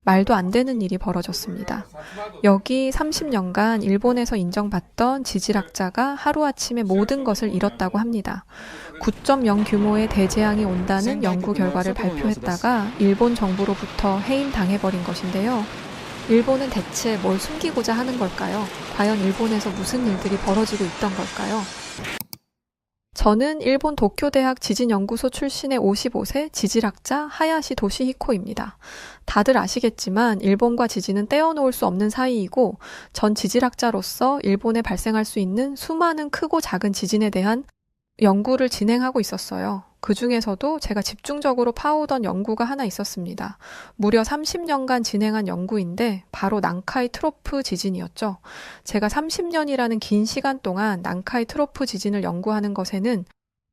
말도 안 되는 일이 벌어졌습니다. 여기 30년간 일본에서 인정받던 지질학자가 하루아침에 모든 것을 잃었다고 합니다. 9.0 규모의 대재앙이 온다는 연구 결과를 발표했다가 일본 정부로부터 해임당해버린 것인데요. 일본은 대체 뭘 숨기고자 하는 걸까요? 과연 일본에서 무슨 일들이 벌어지고 있던 걸까요? 저는 일본 도쿄대학 지진연구소 출신의 55세 지질학자 하야시 도시히코입니다. 다들 아시겠지만 일본과 지진은 떼어놓을 수 없는 사이이고 전 지질학자로서 일본에 발생할 수 있는 수많은 크고 작은 지진에 대한 연구를 진행하고 있었어요. 그 중에서도 제가 집중적으로 파오던 연구가 하나 있었습니다. 무려 30년간 진행한 연구인데 바로 난카이 트로프 지진이었죠. 제가 30년이라는 긴 시간 동안 난카이 트로프 지진을 연구하는 것에는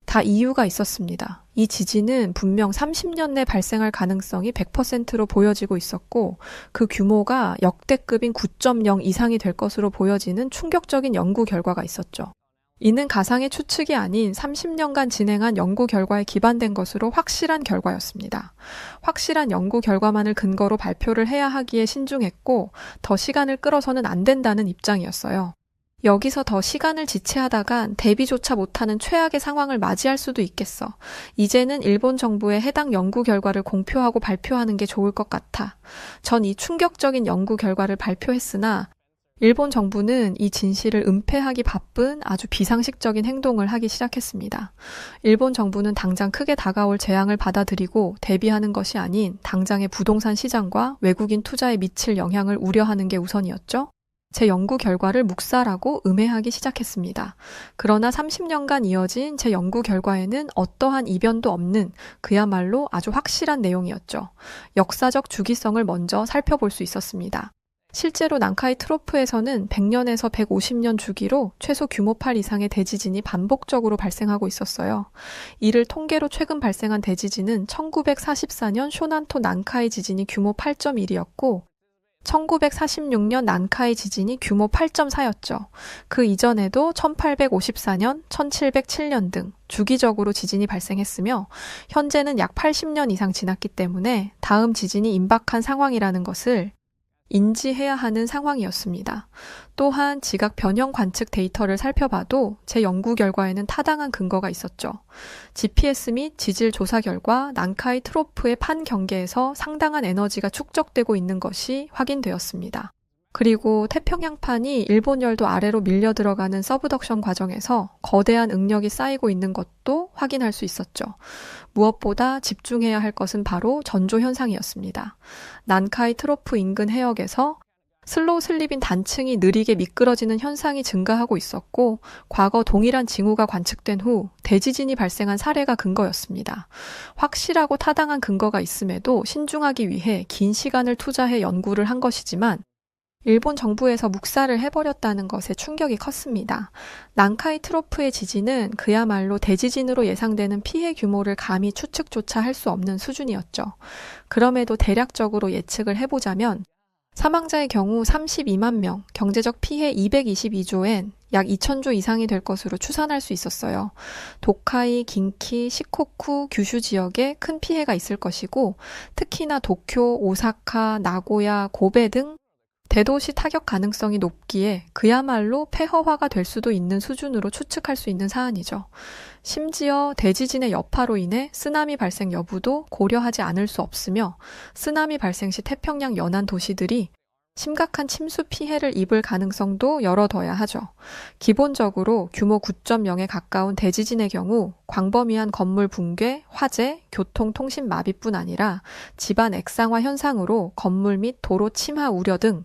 다 이유가 있었습니다. 이 지진은 분명 30년 내 발생할 가능성이 100%로 보여지고 있었고 그 규모가 역대급인 9.0 이상이 될 것으로 보여지는 충격적인 연구 결과가 있었죠. 이는 가상의 추측이 아닌 30년간 진행한 연구 결과에 기반된 것으로 확실한 결과였습니다. 확실한 연구 결과만을 근거로 발표를 해야 하기에 신중했고 더 시간을 끌어서는 안 된다는 입장이었어요. 여기서 더 시간을 지체하다간 대비조차 못하는 최악의 상황을 맞이할 수도 있겠어. 이제는 일본 정부의 해당 연구 결과를 공표하고 발표하는 게 좋을 것 같아. 전 이 충격적인 연구 결과를 발표했으나 일본 정부는 이 진실을 은폐하기 바쁜 아주 비상식적인 행동을 하기 시작했습니다. 일본 정부는 당장 크게 다가올 재앙을 받아들이고 대비하는 것이 아닌 당장의 부동산 시장과 외국인 투자에 미칠 영향을 우려하는 게 우선이었죠. 제 연구 결과를 묵살하고 음해하기 시작했습니다. 그러나 30년간 이어진 제 연구 결과에는 어떠한 이변도 없는 그야말로 아주 확실한 내용이었죠. 역사적 주기성을 먼저 살펴볼 수 있었습니다. 실제로 난카이 트로프에서는 100년에서 150년 주기로 최소 규모 8 이상의 대지진이 반복적으로 발생하고 있었어요. 이를 통계로 최근 발생한 대지진은 1944년 쇼난토 난카이 지진이 규모 8.1이었고 1946년 난카이 지진이 규모 8.4였죠. 그 이전에도 1854년, 1707년 등 주기적으로 지진이 발생했으며 현재는 약 80년 이상 지났기 때문에 다음 지진이 임박한 상황이라는 것을 인지해야 하는 상황이었습니다. 또한 지각 변형 관측 데이터를 살펴봐도 제 연구 결과에는 타당한 근거가 있었죠. GPS 및 지질 조사 결과 난카이 트로프의 판 경계에서 상당한 에너지가 축적되고 있는 것이 확인되었습니다. 그리고 태평양판이 일본열도 아래로 밀려 들어가는 서브덕션 과정에서 거대한 응력이 쌓이고 있는 것도 확인할 수 있었죠. 무엇보다 집중해야 할 것은 바로 전조 현상이었습니다. 난카이 트로프 인근 해역에서 슬로우 슬립인 단층이 느리게 미끄러지는 현상이 증가하고 있었고 과거 동일한 징후가 관측된 후 대지진이 발생한 사례가 근거였습니다. 확실하고 타당한 근거가 있음에도 신중하기 위해 긴 시간을 투자해 연구를 한 것이지만 일본 정부에서 묵살을 해버렸다는 것에 충격이 컸습니다. 난카이 트로프의 지진은 그야말로 대지진으로 예상되는 피해 규모를 감히 추측조차 할 수 없는 수준이었죠. 그럼에도 대략적으로 예측을 해보자면 사망자의 경우 32만 명, 경제적 피해 222조엔 약 2,000조 이상이 될 것으로 추산할 수 있었어요. 도카이, 긴키, 시코쿠, 규슈 지역에 큰 피해가 있을 것이고 특히나 도쿄, 오사카, 나고야, 고베 등 대도시 타격 가능성이 높기에 그야말로 폐허화가 될 수도 있는 수준으로 추측할 수 있는 사안이죠. 심지어 대지진의 여파로 인해 쓰나미 발생 여부도 고려하지 않을 수 없으며 쓰나미 발생 시 태평양 연안 도시들이 심각한 침수 피해를 입을 가능성도 열어둬야 하죠. 기본적으로 규모 9.0에 가까운 대지진의 경우 광범위한 건물 붕괴, 화재, 교통, 통신 마비뿐 아니라 집안 액상화 현상으로 건물 및 도로 침하 우려 등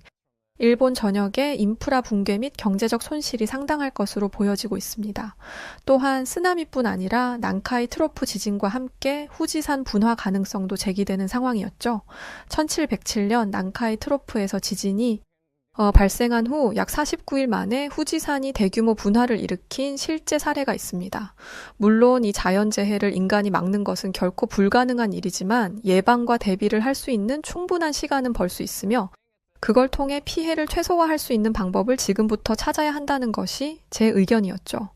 일본 전역의 인프라 붕괴 및 경제적 손실이 상당할 것으로 보여지고 있습니다. 또한 쓰나미뿐 아니라 난카이 트로프 지진과 함께 후지산 분화 가능성도 제기되는 상황이었죠. 1707년 난카이 트로프에서 지진이 발생한 후 약 49일 만에 후지산이 대규모 분화를 일으킨 실제 사례가 있습니다. 물론 이 자연재해를 인간이 막는 것은 결코 불가능한 일이지만 예방과 대비를 할 수 있는 충분한 시간은 벌 수 있으며 그걸 통해 피해를 최소화할 수 있는 방법을 지금부터 찾아야 한다는 것이 제 의견이었죠.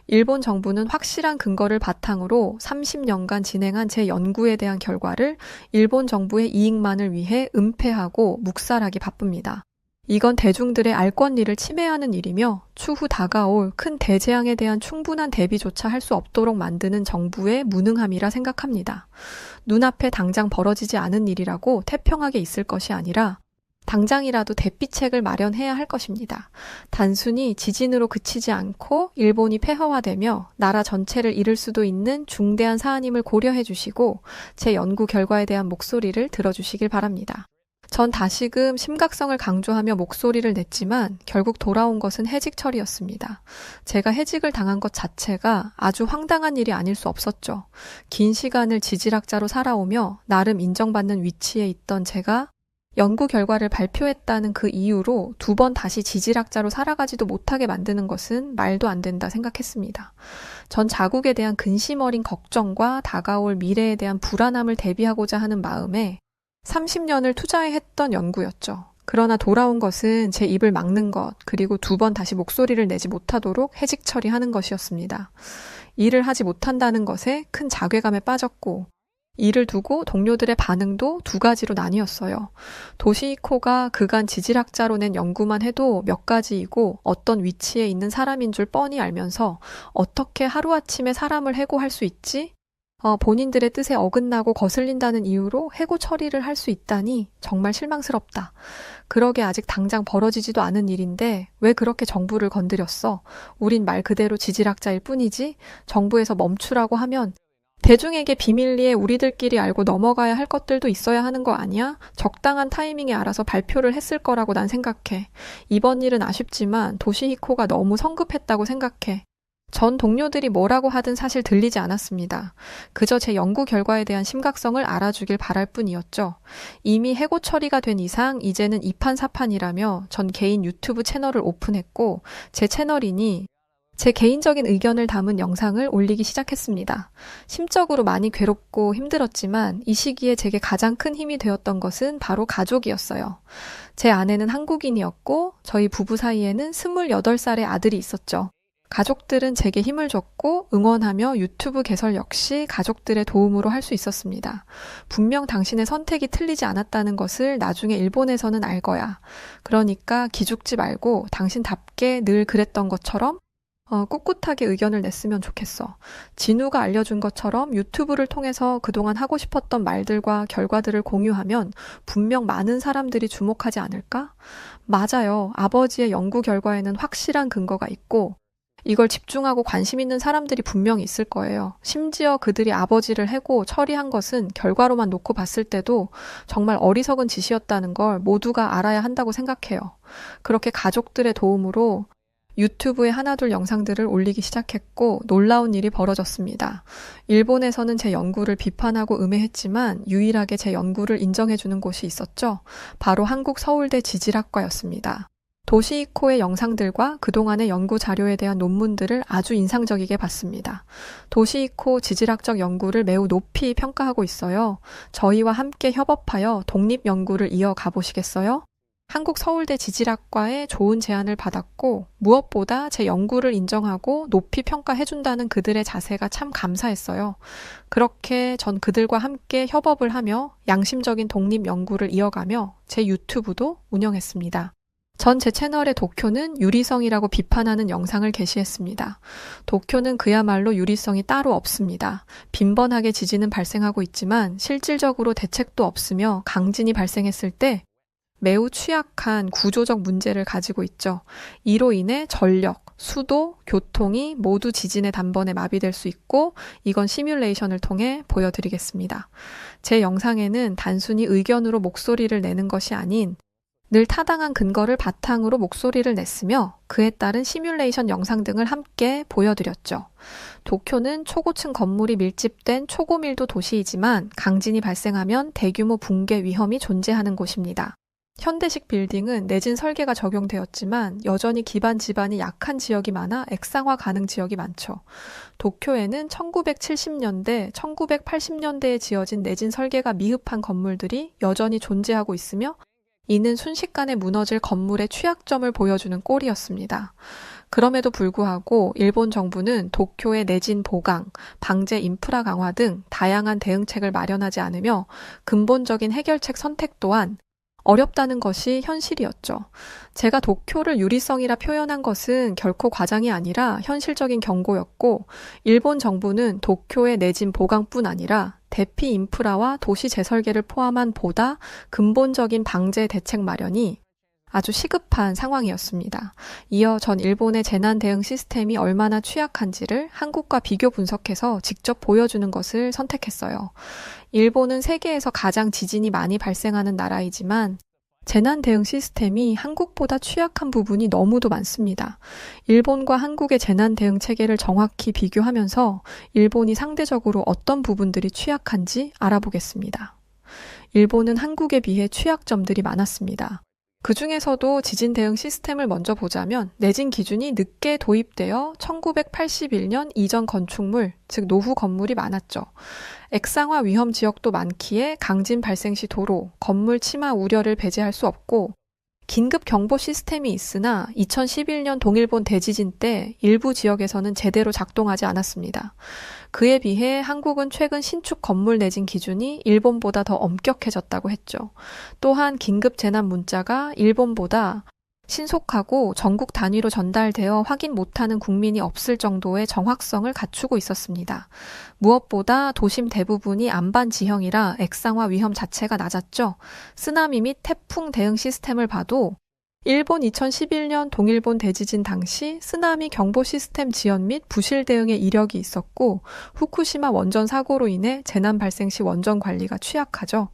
일본 정부는 확실한 근거를 바탕으로 30년간 진행한 제 연구에 대한 결과를 일본 정부의 이익만을 위해 은폐하고 묵살하기 바쁩니다. 이건 대중들의 알 권리를 침해하는 일이며 추후 다가올 큰 대재앙에 대한 충분한 대비조차 할 수 없도록 만드는 정부의 무능함이라 생각합니다. 눈앞에 당장 벌어지지 않은 일이라고 태평하게 있을 것이 아니라 당장이라도 대피책을 마련해야 할 것입니다. 단순히 지진으로 그치지 않고 일본이 폐허화되며 나라 전체를 잃을 수도 있는 중대한 사안임을 고려해 주시고 제 연구 결과에 대한 목소리를 들어주시길 바랍니다. 전 다시금 심각성을 강조하며 목소리를 냈지만 결국 돌아온 것은 해직 처리였습니다. 제가 해직을 당한 것 자체가 아주 황당한 일이 아닐 수 없었죠. 긴 시간을 지질학자로 살아오며 나름 인정받는 위치에 있던 제가 연구 결과를 발표했다는 그 이유로 2번 다시 지질학자로 살아가지도 못하게 만드는 것은 말도 안 된다 생각했습니다. 전 자국에 대한 근심 어린 걱정과 다가올 미래에 대한 불안함을 대비하고자 하는 마음에 30년을 투자해 했던 연구였죠. 그러나 돌아온 것은 제 입을 막는 것, 그리고 2번 다시 목소리를 내지 못하도록 해직 처리하는 것이었습니다. 일을 하지 못한다는 것에 큰 자괴감에 빠졌고 이를 두고 동료들의 반응도 2가지로 나뉘었어요. 도시히코가 그간 지질학자로 낸 연구만 해도 몇 가지이고 어떤 위치에 있는 사람인 줄 뻔히 알면서 어떻게 하루아침에 사람을 해고할 수 있지? 본인들의 뜻에 어긋나고 거슬린다는 이유로 해고 처리를 할 수 있다니 정말 실망스럽다. 그러게 아직 당장 벌어지지도 않은 일인데 왜 그렇게 정부를 건드렸어? 우린 말 그대로 지질학자일 뿐이지 정부에서 멈추라고 하면 대중에게 비밀리에 우리들끼리 알고 넘어가야 할 것들도 있어야 하는 거 아니야? 적당한 타이밍에 알아서 발표를 했을 거라고 난 생각해. 이번 일은 아쉽지만 도시히코가 너무 성급했다고 생각해. 전 동료들이 뭐라고 하든 사실 들리지 않았습니다. 그저 제 연구 결과에 대한 심각성을 알아주길 바랄 뿐이었죠. 이미 해고 처리가 된 이상 이제는 이판사판이라며 전 개인 유튜브 채널을 오픈했고 제 채널이니 제 개인적인 의견을 담은 영상을 올리기 시작했습니다. 심적으로 많이 괴롭고 힘들었지만 이 시기에 제게 가장 큰 힘이 되었던 것은 바로 가족이었어요. 제 아내는 한국인이었고 저희 부부 사이에는 28살의 아들이 있었죠. 가족들은 제게 힘을 줬고 응원하며 유튜브 개설 역시 가족들의 도움으로 할 수 있었습니다. 분명 당신의 선택이 틀리지 않았다는 것을 나중에 일본에서는 알 거야. 그러니까 기죽지 말고 당신답게 늘 그랬던 것처럼 꿋꿋하게 의견을 냈으면 좋겠어. 진우가 알려준 것처럼 유튜브를 통해서 그동안 하고 싶었던 말들과 결과들을 공유하면 분명 많은 사람들이 주목하지 않을까? 맞아요. 아버지의 연구 결과에는 확실한 근거가 있고 이걸 집중하고 관심 있는 사람들이 분명히 있을 거예요. 심지어 그들이 아버지를 해고 처리한 것은 결과로만 놓고 봤을 때도 정말 어리석은 짓이었다는 걸 모두가 알아야 한다고 생각해요. 그렇게 가족들의 도움으로 유튜브에 하나둘 영상들을 올리기 시작했고 놀라운 일이 벌어졌습니다. 일본에서는 제 연구를 비판하고 음해했지만 유일하게 제 연구를 인정해주는 곳이 있었죠. 바로 한국 서울대 지질학과였습니다. 도시히코의 영상들과 그동안의 연구 자료에 대한 논문들을 아주 인상적이게 봤습니다. 도시히코 지질학적 연구를 매우 높이 평가하고 있어요. 저희와 함께 협업하여 독립 연구를 이어가 보시겠어요? 한국 서울대 지질학과의 좋은 제안을 받았고 무엇보다 제 연구를 인정하고 높이 평가해준다는 그들의 자세가 참 감사했어요. 그렇게 전 그들과 함께 협업을 하며 양심적인 독립 연구를 이어가며 제 유튜브도 운영했습니다. 전 제 채널의 도쿄는 유리성이라고 비판하는 영상을 게시했습니다. 도쿄는 그야말로 유리성이 따로 없습니다. 빈번하게 지진은 발생하고 있지만 실질적으로 대책도 없으며 강진이 발생했을 때 매우 취약한 구조적 문제를 가지고 있죠. 이로 인해 전력, 수도, 교통이 모두 지진의 단번에 마비될 수 있고 이건 시뮬레이션을 통해 보여드리겠습니다. 제 영상에는 단순히 의견으로 목소리를 내는 것이 아닌 늘 타당한 근거를 바탕으로 목소리를 냈으며 그에 따른 시뮬레이션 영상 등을 함께 보여드렸죠. 도쿄는 초고층 건물이 밀집된 초고밀도 도시이지만 강진이 발생하면 대규모 붕괴 위험이 존재하는 곳입니다. 현대식 빌딩은 내진 설계가 적용되었지만 여전히 기반 지반이 약한 지역이 많아 액상화 가능 지역이 많죠. 도쿄에는 1970년대, 1980년대에 지어진 내진 설계가 미흡한 건물들이 여전히 존재하고 있으며 이는 순식간에 무너질 건물의 취약점을 보여주는 꼴이었습니다. 그럼에도 불구하고 일본 정부는 도쿄의 내진 보강, 방제 인프라 강화 등 다양한 대응책을 마련하지 않으며 근본적인 해결책 선택 또한 어렵다는 것이 현실이었죠. 제가 도쿄를 유리성이라 표현한 것은 결코 과장이 아니라 현실적인 경고였고, 일본 정부는 도쿄의 내진 보강뿐 아니라 대피 인프라와 도시 재설계를 포함한 보다 근본적인 방제 대책 마련이 아주 시급한 상황이었습니다. 이어 전 일본의 재난 대응 시스템이 얼마나 취약한지를 한국과 비교 분석해서 직접 보여주는 것을 선택했어요. 일본은 세계에서 가장 지진이 많이 발생하는 나라이지만 재난 대응 시스템이 한국보다 취약한 부분이 너무도 많습니다. 일본과 한국의 재난 대응 체계를 정확히 비교하면서 일본이 상대적으로 어떤 부분들이 취약한지 알아보겠습니다. 일본은 한국에 비해 취약점들이 많았습니다. 그 중에서도 지진 대응 시스템을 먼저 보자면 내진 기준이 늦게 도입되어 1981년 이전 건축물, 즉 노후 건물이 많았죠. 액상화 위험 지역도 많기에 강진 발생 시 도로, 건물 침하 우려를 배제할 수 없고 긴급 경보 시스템이 있으나 2011년 동일본 대지진 때 일부 지역에서는 제대로 작동하지 않았습니다. 그에 비해 한국은 최근 신축 건물 내진 기준이 일본보다 더 엄격해졌다고 했죠. 또한 긴급 재난 문자가 일본보다 신속하고 전국 단위로 전달되어 확인 못하는 국민이 없을 정도의 정확성을 갖추고 있었습니다. 무엇보다 도심 대부분이 안반 지형이라 액상화 위험 자체가 낮았죠. 쓰나미 및 태풍 대응 시스템을 봐도 일본 2011년 동일본 대지진 당시 쓰나미 경보 시스템 지연 및 부실 대응의 이력이 있었고 후쿠시마 원전 사고로 인해 재난 발생 시 원전 관리가 취약하죠.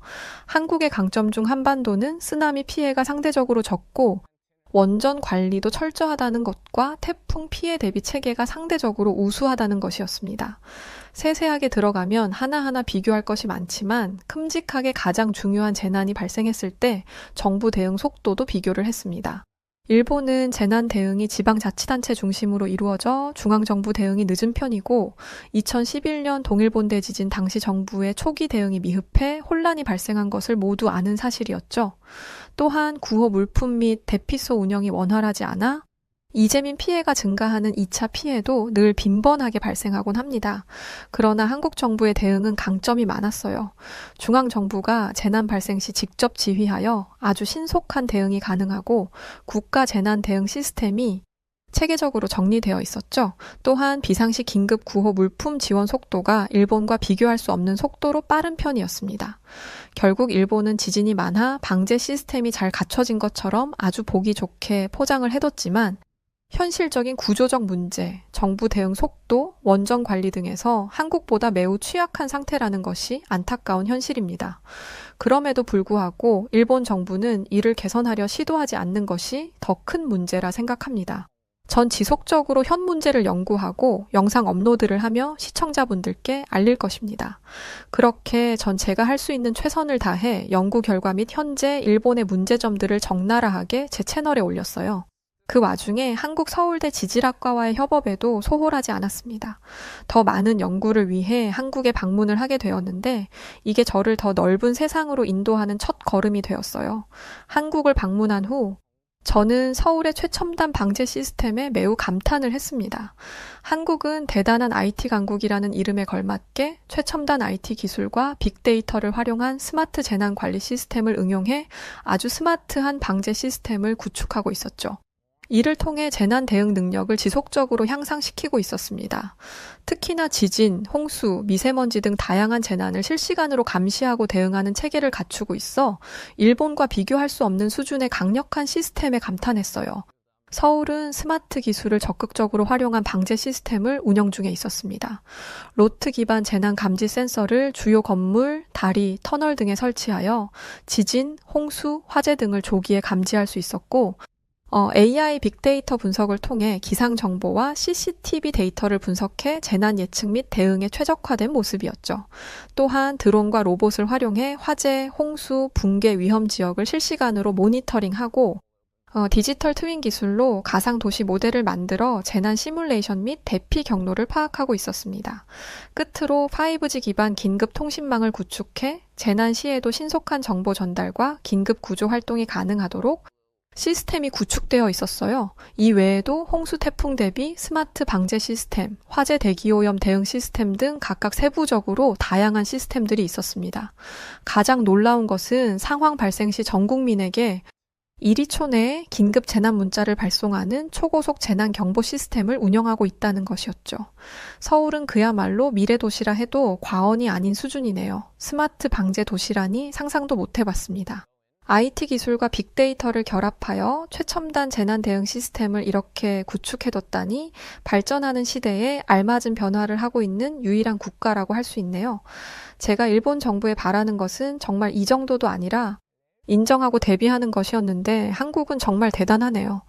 한국의 강점 중 한반도는 쓰나미 피해가 상대적으로 적고 원전 관리도 철저하다는 것과 태풍 피해 대비 체계가 상대적으로 우수하다는 것이었습니다. 세세하게 들어가면 하나하나 비교할 것이 많지만 큼직하게 가장 중요한 재난이 발생했을 때 정부 대응 속도도 비교를 했습니다. 일본은 재난 대응이 지방자치단체 중심으로 이루어져 중앙정부 대응이 늦은 편이고 2011년 동일본 대지진 당시 정부의 초기 대응이 미흡해 혼란이 발생한 것을 모두 아는 사실이었죠. 또한 구호 물품 및 대피소 운영이 원활하지 않아 이재민 피해가 증가하는 2차 피해도 늘 빈번하게 발생하곤 합니다. 그러나 한국 정부의 대응은 강점이 많았어요. 중앙정부가 재난 발생 시 직접 지휘하여 아주 신속한 대응이 가능하고 국가 재난 대응 시스템이 체계적으로 정리되어 있었죠. 또한 비상시 긴급 구호 물품 지원 속도가 일본과 비교할 수 없는 속도로 빠른 편이었습니다. 결국 일본은 지진이 많아 방제 시스템이 잘 갖춰진 것처럼 아주 보기 좋게 포장을 해뒀지만 현실적인 구조적 문제, 정부 대응 속도, 원전 관리 등에서 한국보다 매우 취약한 상태라는 것이 안타까운 현실입니다. 그럼에도 불구하고 일본 정부는 이를 개선하려 시도하지 않는 것이 더 큰 문제라 생각합니다. 전 지속적으로 현 문제를 연구하고 영상 업로드를 하며 시청자분들께 알릴 것입니다. 그렇게 전 제가 할 수 있는 최선을 다해 연구 결과 및 현재 일본의 문제점들을 적나라하게 제 채널에 올렸어요. 그 와중에 한국 서울대 지질학과와의 협업에도 소홀하지 않았습니다. 더 많은 연구를 위해 한국에 방문을 하게 되었는데 이게 저를 더 넓은 세상으로 인도하는 첫 걸음이 되었어요. 한국을 방문한 후 저는 서울의 최첨단 방제 시스템에 매우 감탄을 했습니다. 한국은 대단한 IT 강국이라는 이름에 걸맞게 최첨단 IT 기술과 빅데이터를 활용한 스마트 재난 관리 시스템을 응용해 아주 스마트한 방제 시스템을 구축하고 있었죠. 이를 통해 재난 대응 능력을 지속적으로 향상시키고 있었습니다. 특히나 지진, 홍수, 미세먼지 등 다양한 재난을 실시간으로 감시하고 대응하는 체계를 갖추고 있어 일본과 비교할 수 없는 수준의 강력한 시스템에 감탄했어요. 서울은 스마트 기술을 적극적으로 활용한 방제 시스템을 운영 중에 있었습니다. 로트 기반 재난 감지 센서를 주요 건물, 다리, 터널 등에 설치하여 지진, 홍수, 화재 등을 조기에 감지할 수 있었고 AI 빅데이터 분석을 통해 기상 정보와 CCTV 데이터를 분석해 재난 예측 및 대응에 최적화된 모습이었죠. 또한 드론과 로봇을 활용해 화재, 홍수, 붕괴 위험 지역을 실시간으로 모니터링하고 디지털 트윈 기술로 가상 도시 모델을 만들어 재난 시뮬레이션 및 대피 경로를 파악하고 있었습니다. 끝으로 5G 기반 긴급 통신망을 구축해 재난 시에도 신속한 정보 전달과 긴급 구조 활동이 가능하도록 시스템이 구축되어 있었어요. 이 외에도 홍수 태풍 대비 스마트 방제 시스템, 화재 대기오염 대응 시스템 등 각각 세부적으로 다양한 시스템들이 있었습니다. 가장 놀라운 것은 상황 발생 시 전 국민에게 1초 내에 긴급 재난 문자를 발송하는 초고속 재난 경보 시스템을 운영하고 있다는 것이었죠. 서울은 그야말로 미래 도시라 해도 과언이 아닌 수준이네요. 스마트 방제 도시라니 상상도 못 해봤습니다. IT 기술과 빅데이터를 결합하여 최첨단 재난 대응 시스템을 이렇게 구축해뒀다니 발전하는 시대에 알맞은 변화를 하고 있는 유일한 국가라고 할 수 있네요. 제가 일본 정부에 바라는 것은 정말 이 정도도 아니라 인정하고 대비하는 것이었는데 한국은 정말 대단하네요.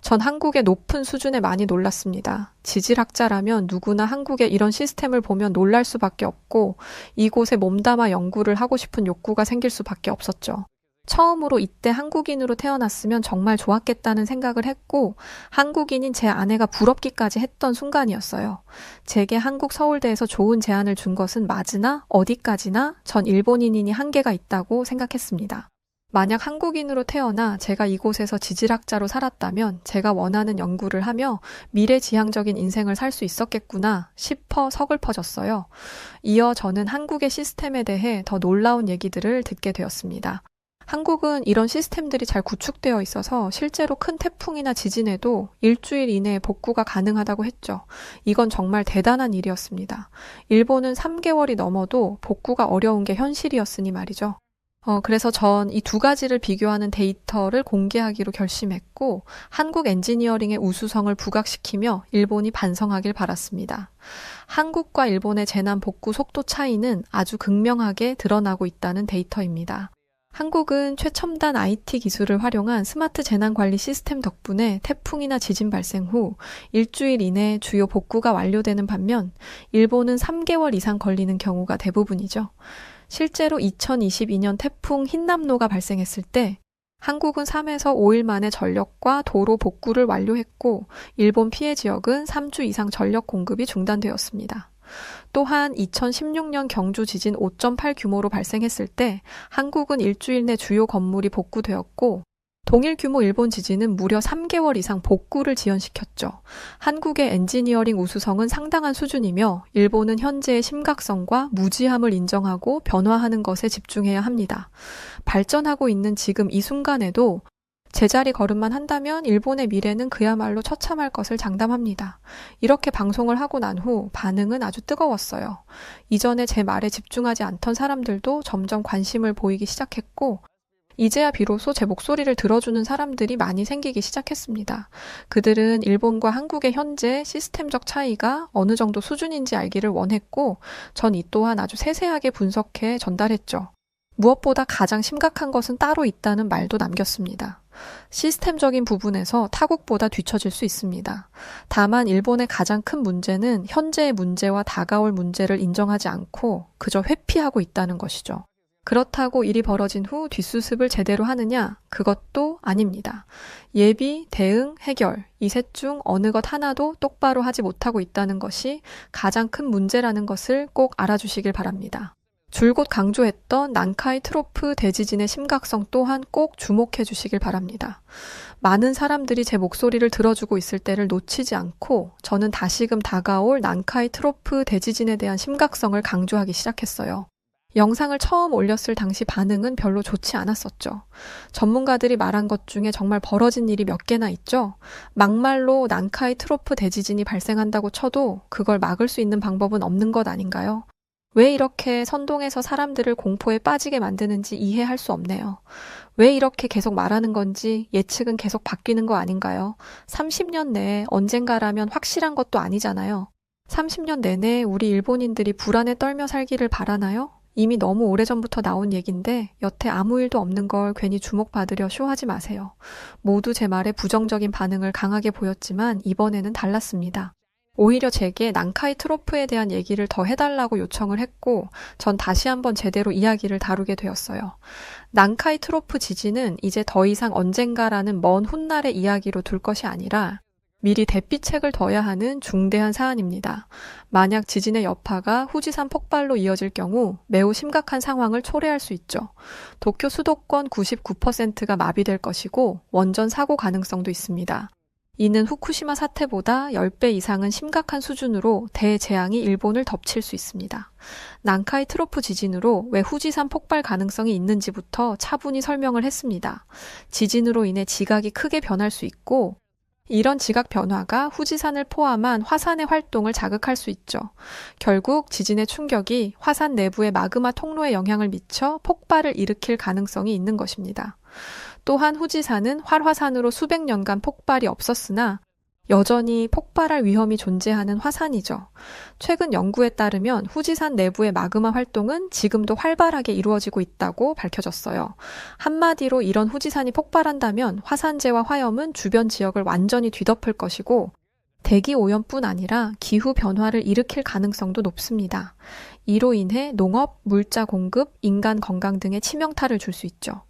전 한국의 높은 수준에 많이 놀랐습니다. 지질학자라면 누구나 한국의 이런 시스템을 보면 놀랄 수밖에 없고 이곳에 몸담아 연구를 하고 싶은 욕구가 생길 수밖에 없었죠. 처음으로 이때 한국인으로 태어났으면 정말 좋았겠다는 생각을 했고 한국인인 제 아내가 부럽기까지 했던 순간이었어요. 제게 한국 서울대에서 좋은 제안을 준 것은 맞으나 어디까지나 전 일본인이니 한계가 있다고 생각했습니다. 만약 한국인으로 태어나 제가 이곳에서 지질학자로 살았다면 제가 원하는 연구를 하며 미래지향적인 인생을 살 수 있었겠구나 싶어 서글퍼졌어요. 이어 저는 한국의 시스템에 대해 더 놀라운 얘기들을 듣게 되었습니다. 한국은 이런 시스템들이 잘 구축되어 있어서 실제로 큰 태풍이나 지진에도 일주일 이내에 복구가 가능하다고 했죠. 이건 정말 대단한 일이었습니다. 일본은 3개월이 넘어도 복구가 어려운 게 현실이었으니 말이죠. 그래서 전 이 두 가지를 비교하는 데이터를 공개하기로 결심했고 한국 엔지니어링의 우수성을 부각시키며 일본이 반성하길 바랐습니다. 한국과 일본의 재난 복구 속도 차이는 아주 극명하게 드러나고 있다는 데이터입니다. 한국은 최첨단 IT 기술을 활용한 스마트 재난관리 시스템 덕분에 태풍이나 지진 발생 후 일주일 이내에 주요 복구가 완료되는 반면 일본은 3개월 이상 걸리는 경우가 대부분이죠. 실제로 2022년 태풍 흰남노가 발생했을 때 한국은 3에서 5일 만에 전력과 도로 복구를 완료했고 일본 피해 지역은 3주 이상 전력 공급이 중단되었습니다. 또한 2016년 경주 지진 5.8 규모로 발생했을 때 한국은 일주일 내 주요 건물이 복구되었고 동일 규모 일본 지진은 무려 3개월 이상 복구를 지연시켰죠. 한국의 엔지니어링 우수성은 상당한 수준이며 일본은 현재의 심각성과 무지함을 인정하고 변화하는 것에 집중해야 합니다. 발전하고 있는 지금 이 순간에도 제자리 걸음만 한다면 일본의 미래는 그야말로 처참할 것을 장담합니다. 이렇게 방송을 하고 난 후 반응은 아주 뜨거웠어요. 이전에 제 말에 집중하지 않던 사람들도 점점 관심을 보이기 시작했고 이제야 비로소 제 목소리를 들어주는 사람들이 많이 생기기 시작했습니다. 그들은 일본과 한국의 현재 시스템적 차이가 어느 정도 수준인지 알기를 원했고 전 이 또한 아주 세세하게 분석해 전달했죠. 무엇보다 가장 심각한 것은 따로 있다는 말도 남겼습니다. 시스템적인 부분에서 타국보다 뒤처질 수 있습니다. 다만 일본의 가장 큰 문제는 현재의 문제와 다가올 문제를 인정하지 않고 그저 회피하고 있다는 것이죠. 그렇다고 일이 벌어진 후 뒷수습을 제대로 하느냐? 그것도 아닙니다. 예비, 대응, 해결 이 셋 중 어느 것 하나도 똑바로 하지 못하고 있다는 것이 가장 큰 문제라는 것을 꼭 알아주시길 바랍니다. 줄곧 강조했던 난카이 트로프 대지진의 심각성 또한 꼭 주목해 주시길 바랍니다. 많은 사람들이 제 목소리를 들어주고 있을 때를 놓치지 않고 저는 다시금 다가올 난카이 트로프 대지진에 대한 심각성을 강조하기 시작했어요. 영상을 처음 올렸을 당시 반응은 별로 좋지 않았었죠. 전문가들이 말한 것 중에 정말 벌어진 일이 몇 개나 있죠. 막말로 난카이 트로프 대지진이 발생한다고 쳐도 그걸 막을 수 있는 방법은 없는 것 아닌가요? 왜 이렇게 선동해서 사람들을 공포에 빠지게 만드는지 이해할 수 없네요. 왜 이렇게 계속 말하는 건지 예측은 계속 바뀌는 거 아닌가요? 30년 내에 언젠가라면 확실한 것도 아니잖아요. 30년 내내 우리 일본인들이 불안에 떨며 살기를 바라나요? 이미 너무 오래전부터 나온 얘긴데 여태 아무 일도 없는 걸 괜히 주목받으려 쇼하지 마세요. 모두 제 말에 부정적인 반응을 강하게 보였지만 이번에는 달랐습니다. 오히려 제게 난카이 트로프에 대한 얘기를 더 해달라고 요청을 했고, 전 다시 한번 제대로 이야기를 다루게 되었어요. 난카이 트로프 지진은 이제 더 이상 언젠가라는 먼 훗날의 이야기로 둘 것이 아니라 미리 대피책을 둬야 하는 중대한 사안입니다. 만약 지진의 여파가 후지산 폭발로 이어질 경우 매우 심각한 상황을 초래할 수 있죠. 도쿄 수도권 99%가 마비될 것이고 원전 사고 가능성도 있습니다. 이는 후쿠시마 사태보다 10배 이상은 심각한 수준으로 대재앙이 일본을 덮칠 수 있습니다. 난카이 트로프 지진으로 왜 후지산 폭발 가능성이 있는지부터 차분히 설명을 했습니다. 지진으로 인해 지각이 크게 변할 수 있고 이런 지각 변화가 후지산을 포함한 화산의 활동을 자극할 수 있죠. 결국 지진의 충격이 화산 내부의 마그마 통로에 영향을 미쳐 폭발을 일으킬 가능성이 있는 것입니다. 또한 후지산은 활화산으로 수백 년간 폭발이 없었으나 여전히 폭발할 위험이 존재하는 화산이죠. 최근 연구에 따르면 후지산 내부의 마그마 활동은 지금도 활발하게 이루어지고 있다고 밝혀졌어요. 한마디로 이런 후지산이 폭발한다면 화산재와 화염은 주변 지역을 완전히 뒤덮을 것이고 대기 오염뿐 아니라 기후 변화를 일으킬 가능성도 높습니다. 이로 인해 농업, 물자 공급, 인간 건강 등에 치명타를 줄 수 있죠.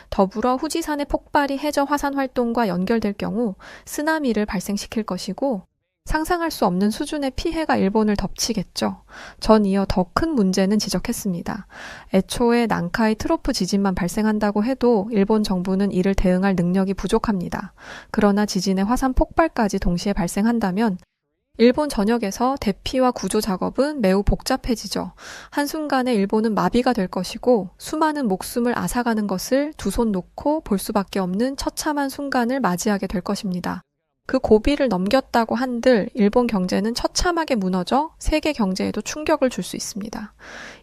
더불어 후지산의 폭발이 해저 화산 활동과 연결될 경우 쓰나미를 발생시킬 것이고 상상할 수 없는 수준의 피해가 일본을 덮치겠죠. 전 이어 더 큰 문제는 지적했습니다. 애초에 난카이 트로프 지진만 발생한다고 해도 일본 정부는 이를 대응할 능력이 부족합니다. 그러나 지진의 화산 폭발까지 동시에 발생한다면 일본 전역에서 대피와 구조 작업은 매우 복잡해지죠. 한순간에 일본은 마비가 될 것이고 수많은 목숨을 앗아가는 것을 두 손 놓고 볼 수밖에 없는 처참한 순간을 맞이하게 될 것입니다. 그 고비를 넘겼다고 한들 일본 경제는 처참하게 무너져 세계 경제에도 충격을 줄 수 있습니다.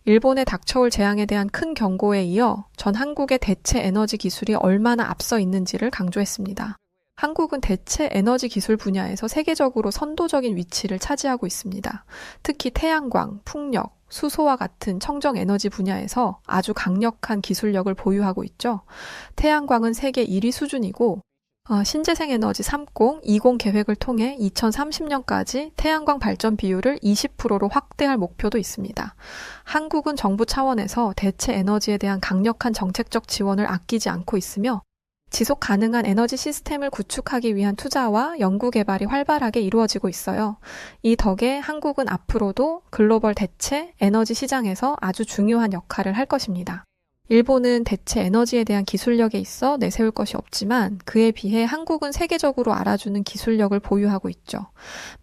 일본에 닥쳐올 재앙에 대한 큰 경고에 이어 전 한국의 대체 에너지 기술이 얼마나 앞서 있는지를 강조했습니다. 한국은 대체 에너지 기술 분야에서 세계적으로 선도적인 위치를 차지하고 있습니다. 특히 태양광, 풍력, 수소와 같은 청정 에너지 분야에서 아주 강력한 기술력을 보유하고 있죠. 태양광은 세계 1위 수준이고 신재생 에너지 3020 계획을 통해 2030년까지 태양광 발전 비율을 20%로 확대할 목표도 있습니다. 한국은 정부 차원에서 대체 에너지에 대한 강력한 정책적 지원을 아끼지 않고 있으며 지속 가능한 에너지 시스템을 구축하기 위한 투자와 연구 개발이 활발하게 이루어지고 있어요. 이 덕에 한국은 앞으로도 글로벌 대체 에너지 시장에서 아주 중요한 역할을 할 것입니다. 일본은 대체 에너지에 대한 기술력에 있어 내세울 것이 없지만 그에 비해 한국은 세계적으로 알아주는 기술력을 보유하고 있죠.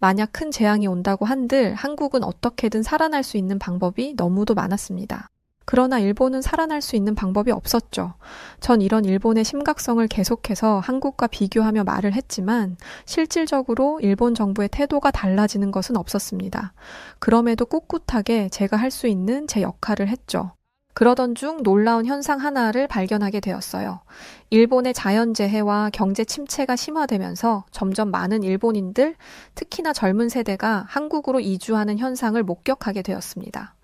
만약 큰 재앙이 온다고 한들 한국은 어떻게든 살아날 수 있는 방법이 너무도 많았습니다. 그러나 일본은 살아날 수 있는 방법이 없었죠. 전 이런 일본의 심각성을 계속해서 한국과 비교하며 말을 했지만 실질적으로 일본 정부의 태도가 달라지는 것은 없었습니다. 그럼에도 꿋꿋하게 제가 할 수 있는 제 역할을 했죠. 그러던 중 놀라운 현상 하나를 발견하게 되었어요. 일본의 자연재해와 경제 침체가 심화되면서 점점 많은 일본인들, 특히나 젊은 세대가 한국으로 이주하는 현상을 목격하게 되었습니다.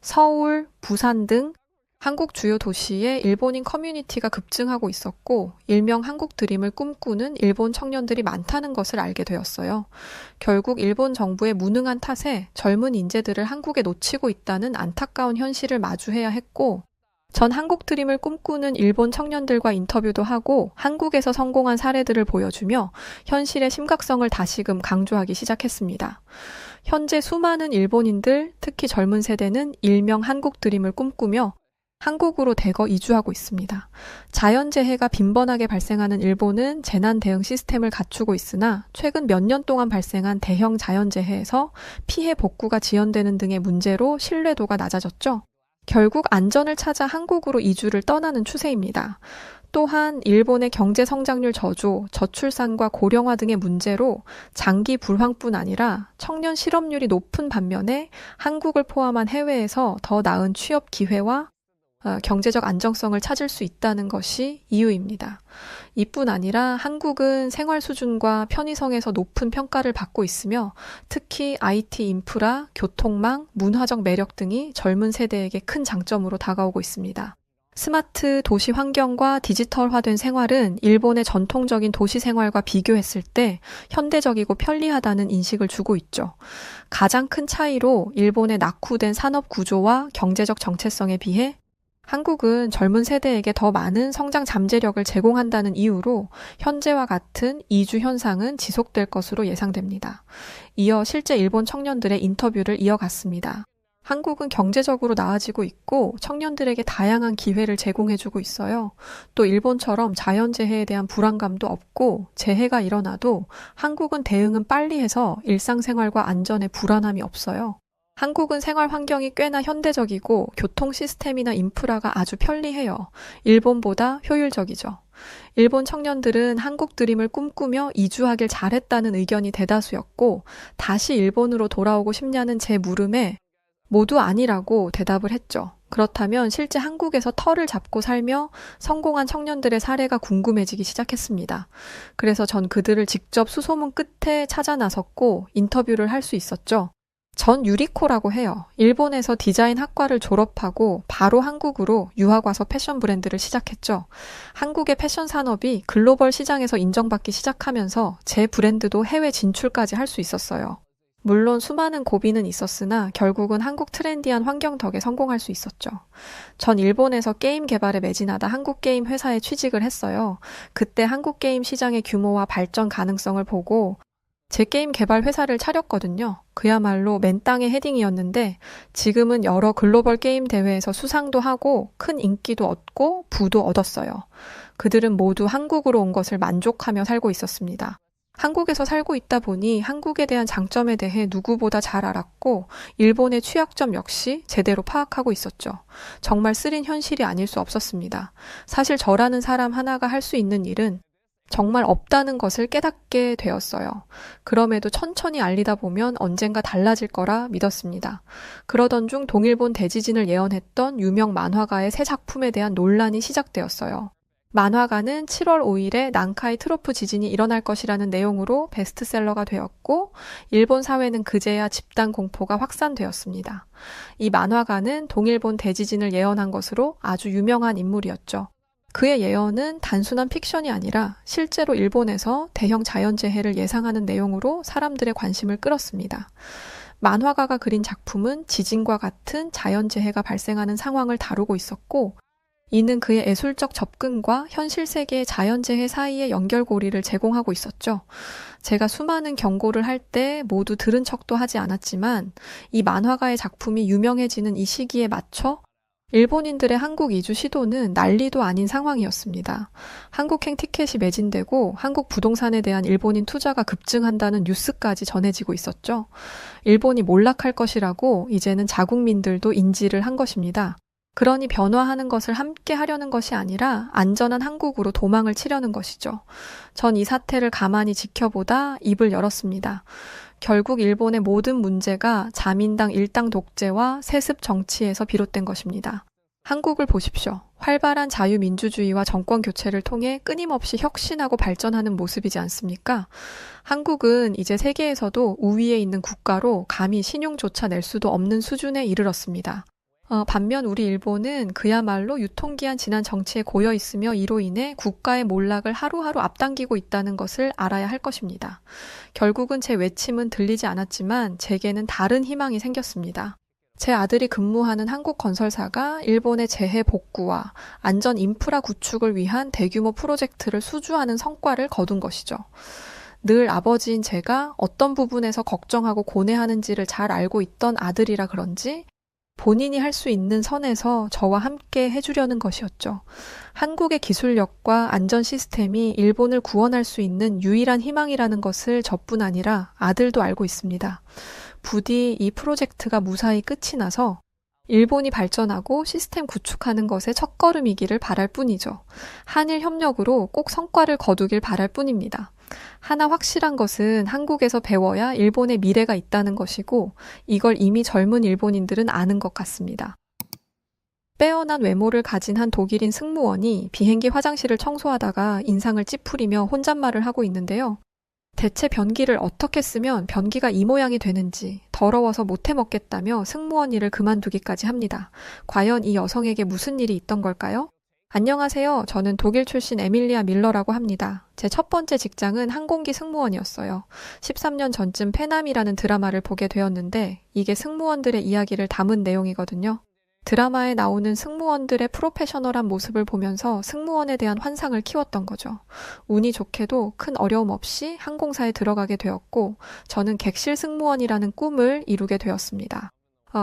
서울, 부산 등 한국 주요 도시에 일본인 커뮤니티가 급증하고 있었고 일명 한국 드림을 꿈꾸는 일본 청년들이 많다는 것을 알게 되었어요. 결국 일본 정부의 무능한 탓에 젊은 인재들을 한국에 놓치고 있다는 안타까운 현실을 마주해야 했고 전 한국 드림을 꿈꾸는 일본 청년들과 인터뷰도 하고 한국에서 성공한 사례들을 보여주며 현실의 심각성을 다시금 강조하기 시작했습니다. 현재 수많은 일본인들, 특히 젊은 세대는 일명 한국 드림을 꿈꾸며 한국으로 대거 이주하고 있습니다. 자연재해가 빈번하게 발생하는 일본은 재난 대응 시스템을 갖추고 있으나 최근 몇 년 동안 발생한 대형 자연재해에서 피해 복구가 지연되는 등의 문제로 신뢰도가 낮아졌죠. 결국 안전을 찾아 한국으로 이주를 떠나는 추세입니다. 또한 일본의 경제 성장률 저조, 저출산과 고령화 등의 문제로 장기 불황뿐 아니라 청년 실업률이 높은 반면에 한국을 포함한 해외에서 더 나은 취업 기회와 경제적 안정성을 찾을 수 있다는 것이 이유입니다. 이뿐 아니라 한국은 생활 수준과 편의성에서 높은 평가를 받고 있으며 특히 IT 인프라, 교통망, 문화적 매력 등이 젊은 세대에게 큰 장점으로 다가오고 있습니다. 스마트 도시 환경과 디지털화된 생활은 일본의 전통적인 도시 생활과 비교했을 때 현대적이고 편리하다는 인식을 주고 있죠. 가장 큰 차이로 일본의 낙후된 산업 구조와 경제적 정체성에 비해 한국은 젊은 세대에게 더 많은 성장 잠재력을 제공한다는 이유로 현재와 같은 이주 현상은 지속될 것으로 예상됩니다. 이어 실제 일본 청년들의 인터뷰를 이어갔습니다. 한국은 경제적으로 나아지고 있고 청년들에게 다양한 기회를 제공해주고 있어요. 또 일본처럼 자연재해에 대한 불안감도 없고 재해가 일어나도 한국은 대응은 빨리 해서 일상생활과 안전에 불안함이 없어요. 한국은 생활 환경이 꽤나 현대적이고 교통 시스템이나 인프라가 아주 편리해요. 일본보다 효율적이죠. 일본 청년들은 한국 드림을 꿈꾸며 이주하길 잘했다는 의견이 대다수였고 다시 일본으로 돌아오고 싶냐는 제 물음에 모두 아니라고 대답을 했죠. 그렇다면 실제 한국에서 터를 잡고 살며 성공한 청년들의 사례가 궁금해지기 시작했습니다. 그래서 전 그들을 직접 수소문 끝에 찾아 나섰고 인터뷰를 할 수 있었죠. 전 유리코라고 해요. 일본에서 디자인 학과를 졸업하고 바로 한국으로 유학 와서 패션 브랜드를 시작했죠. 한국의 패션 산업이 글로벌 시장에서 인정받기 시작하면서 제 브랜드도 해외 진출까지 할 수 있었어요. 물론 수많은 고비는 있었으나 결국은 한국 트렌디한 환경 덕에 성공할 수 있었죠. 전 일본에서 게임 개발에 매진하다 한국 게임 회사에 취직을 했어요. 그때 한국 게임 시장의 규모와 발전 가능성을 보고 제 게임 개발 회사를 차렸거든요. 그야말로 맨 땅의 헤딩이었는데 지금은 여러 글로벌 게임 대회에서 수상도 하고 큰 인기도 얻고 부도 얻었어요. 그들은 모두 한국으로 온 것을 만족하며 살고 있었습니다. 한국에서 살고 있다 보니 한국에 대한 장점에 대해 누구보다 잘 알았고 일본의 취약점 역시 제대로 파악하고 있었죠. 정말 쓰린 현실이 아닐 수 없었습니다. 사실 저라는 사람 하나가 할 수 있는 일은 정말 없다는 것을 깨닫게 되었어요. 그럼에도 천천히 알리다 보면 언젠가 달라질 거라 믿었습니다. 그러던 중 동일본 대지진을 예언했던 유명 만화가의 새 작품에 대한 논란이 시작되었어요. 만화가는 7월 5일에 난카이 트로프 지진이 일어날 것이라는 내용으로 베스트셀러가 되었고 일본 사회는 그제야 집단 공포가 확산되었습니다. 이 만화가는 동일본 대지진을 예언한 것으로 아주 유명한 인물이었죠. 그의 예언은 단순한 픽션이 아니라 실제로 일본에서 대형 자연재해를 예상하는 내용으로 사람들의 관심을 끌었습니다. 만화가가 그린 작품은 지진과 같은 자연재해가 발생하는 상황을 다루고 있었고 이는 그의 예술적 접근과 현실 세계의 자연재해 사이의 연결고리를 제공하고 있었죠. 제가 수많은 경고를 할 때 모두 들은 척도 하지 않았지만 이 만화가의 작품이 유명해지는 이 시기에 맞춰 일본인들의 한국 이주 시도는 난리도 아닌 상황이었습니다. 한국행 티켓이 매진되고 한국 부동산에 대한 일본인 투자가 급증한다는 뉴스까지 전해지고 있었죠. 일본이 몰락할 것이라고 이제는 자국민들도 인지를 한 것입니다. 그러니 변화하는 것을 함께 하려는 것이 아니라 안전한 한국으로 도망을 치려는 것이죠. 전 이 사태를 가만히 지켜보다 입을 열었습니다. 결국 일본의 모든 문제가 자민당 일당 독재와 세습 정치에서 비롯된 것입니다. 한국을 보십시오. 활발한 자유민주주의와 정권 교체를 통해 끊임없이 혁신하고 발전하는 모습이지 않습니까? 한국은 이제 세계에서도 우위에 있는 국가로 감히 신용조차 낼 수도 없는 수준에 이르렀습니다. 반면 우리 일본은 그야말로 유통기한 지난 정치에 고여 있으며 이로 인해 국가의 몰락을 하루하루 앞당기고 있다는 것을 알아야 할 것입니다. 결국은 제 외침은 들리지 않았지만 제게는 다른 희망이 생겼습니다. 제 아들이 근무하는 한국 건설사가 일본의 재해 복구와 안전 인프라 구축을 위한 대규모 프로젝트를 수주하는 성과를 거둔 것이죠. 늘 아버지인 제가 어떤 부분에서 걱정하고 고뇌하는지를 잘 알고 있던 아들이라 그런지 본인이 할 수 있는 선에서 저와 함께 해주려는 것이었죠. 한국의 기술력과 안전 시스템이 일본을 구원할 수 있는 유일한 희망이라는 것을 저뿐 아니라 아들도 알고 있습니다. 부디 이 프로젝트가 무사히 끝이 나서 일본이 발전하고 시스템 구축하는 것의 첫걸음이기를 바랄 뿐이죠. 한일 협력으로 꼭 성과를 거두길 바랄 뿐입니다. 하나 확실한 것은 한국에서 배워야 일본의 미래가 있다는 것이고 이걸 이미 젊은 일본인들은 아는 것 같습니다. 빼어난 외모를 가진 한 독일인 승무원이 비행기 화장실을 청소하다가 인상을 찌푸리며 혼잣말을 하고 있는데요. 대체 변기를 어떻게 쓰면 변기가 이 모양이 되는지, 더러워서 못해 먹겠다며 승무원 일을 그만두기까지 합니다. 과연 이 여성에게 무슨 일이 있던 걸까요? 안녕하세요. 저는 독일 출신 에밀리아 밀러라고 합니다. 제 첫 번째 직장은 항공기 승무원이었어요. 13년 전쯤 페남이라는 드라마를 보게 되었는데 이게 승무원들의 이야기를 담은 내용이거든요. 드라마에 나오는 승무원들의 프로페셔널한 모습을 보면서 승무원에 대한 환상을 키웠던 거죠. 운이 좋게도 큰 어려움 없이 항공사에 들어가게 되었고 저는 객실 승무원이라는 꿈을 이루게 되었습니다.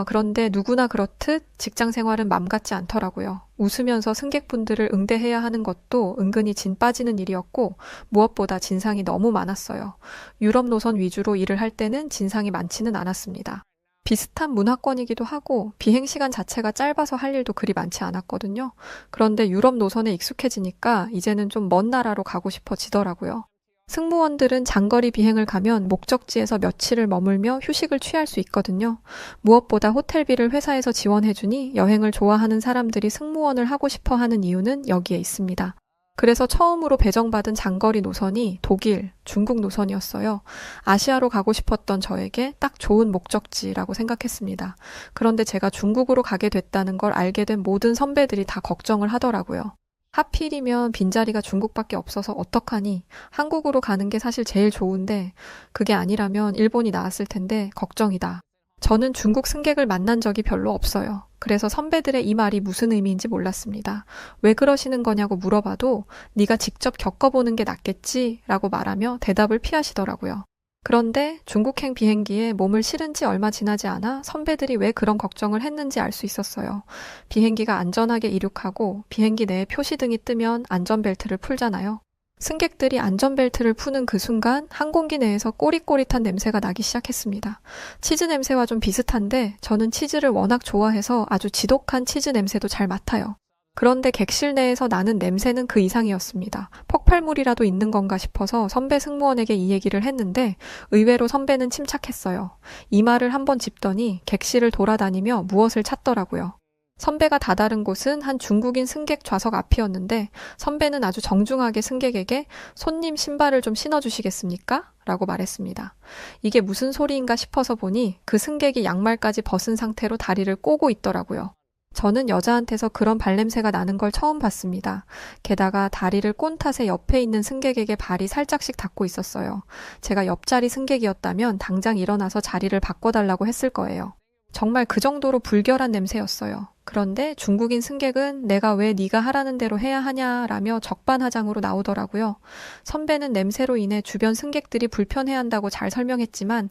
그런데 누구나 그렇듯 직장 생활은 맘 같지 않더라고요. 웃으면서 승객분들을 응대해야 하는 것도 은근히 진 빠지는 일이었고 무엇보다 진상이 너무 많았어요. 유럽 노선 위주로 일을 할 때는 진상이 많지는 않았습니다. 비슷한 문화권이기도 하고 비행시간 자체가 짧아서 할 일도 그리 많지 않았거든요. 그런데 유럽 노선에 익숙해지니까 이제는 좀 먼 나라로 가고 싶어지더라고요. 승무원들은 장거리 비행을 가면 목적지에서 며칠을 머물며 휴식을 취할 수 있거든요. 무엇보다 호텔비를 회사에서 지원해주니 여행을 좋아하는 사람들이 승무원을 하고 싶어 하는 이유는 여기에 있습니다. 그래서 처음으로 배정받은 장거리 노선이 독일, 중국 노선이었어요. 아시아로 가고 싶었던 저에게 딱 좋은 목적지라고 생각했습니다. 그런데 제가 중국으로 가게 됐다는 걸 알게 된 모든 선배들이 다 걱정을 하더라고요. 하필이면 빈자리가 중국밖에 없어서 어떡하니? 한국으로 가는 게 사실 제일 좋은데 그게 아니라면 일본이 나았을 텐데 걱정이다. 저는 중국 승객을 만난 적이 별로 없어요. 그래서 선배들의 이 말이 무슨 의미인지 몰랐습니다. 왜 그러시는 거냐고 물어봐도 네가 직접 겪어보는 게 낫겠지 라고 말하며 대답을 피하시더라고요. 그런데 중국행 비행기에 몸을 실은 지 얼마 지나지 않아 선배들이 왜 그런 걱정을 했는지 알 수 있었어요. 비행기가 안전하게 이륙하고 비행기 내에 표시등이 뜨면 안전벨트를 풀잖아요. 승객들이 안전벨트를 푸는 그 순간 항공기 내에서 꼬릿꼬릿한 냄새가 나기 시작했습니다. 치즈 냄새와 좀 비슷한데 저는 치즈를 워낙 좋아해서 아주 지독한 치즈 냄새도 잘 맡아요. 그런데 객실 내에서 나는 냄새는 그 이상이었습니다. 폭발물이라도 있는 건가 싶어서 선배 승무원에게 이 얘기를 했는데 의외로 선배는 침착했어요. 이마를 한번 짚더니 객실을 돌아다니며 무엇을 찾더라고요. 선배가 다다른 곳은 한 중국인 승객 좌석 앞이었는데 선배는 아주 정중하게 승객에게 손님 신발을 좀 신어주시겠습니까? 라고 말했습니다. 이게 무슨 소리인가 싶어서 보니 그 승객이 양말까지 벗은 상태로 다리를 꼬고 있더라고요. 저는 여자한테서 그런 발냄새가 나는 걸 처음 봤습니다. 게다가 다리를 꼰 탓에 옆에 있는 승객에게 발이 살짝씩 닿고 있었어요. 제가 옆자리 승객이었다면 당장 일어나서 자리를 바꿔달라고 했을 거예요. 정말 그 정도로 불결한 냄새였어요. 그런데 중국인 승객은 내가 왜 네가 하라는 대로 해야 하냐라며 적반하장으로 나오더라고요. 선배는 냄새로 인해 주변 승객들이 불편해한다고 잘 설명했지만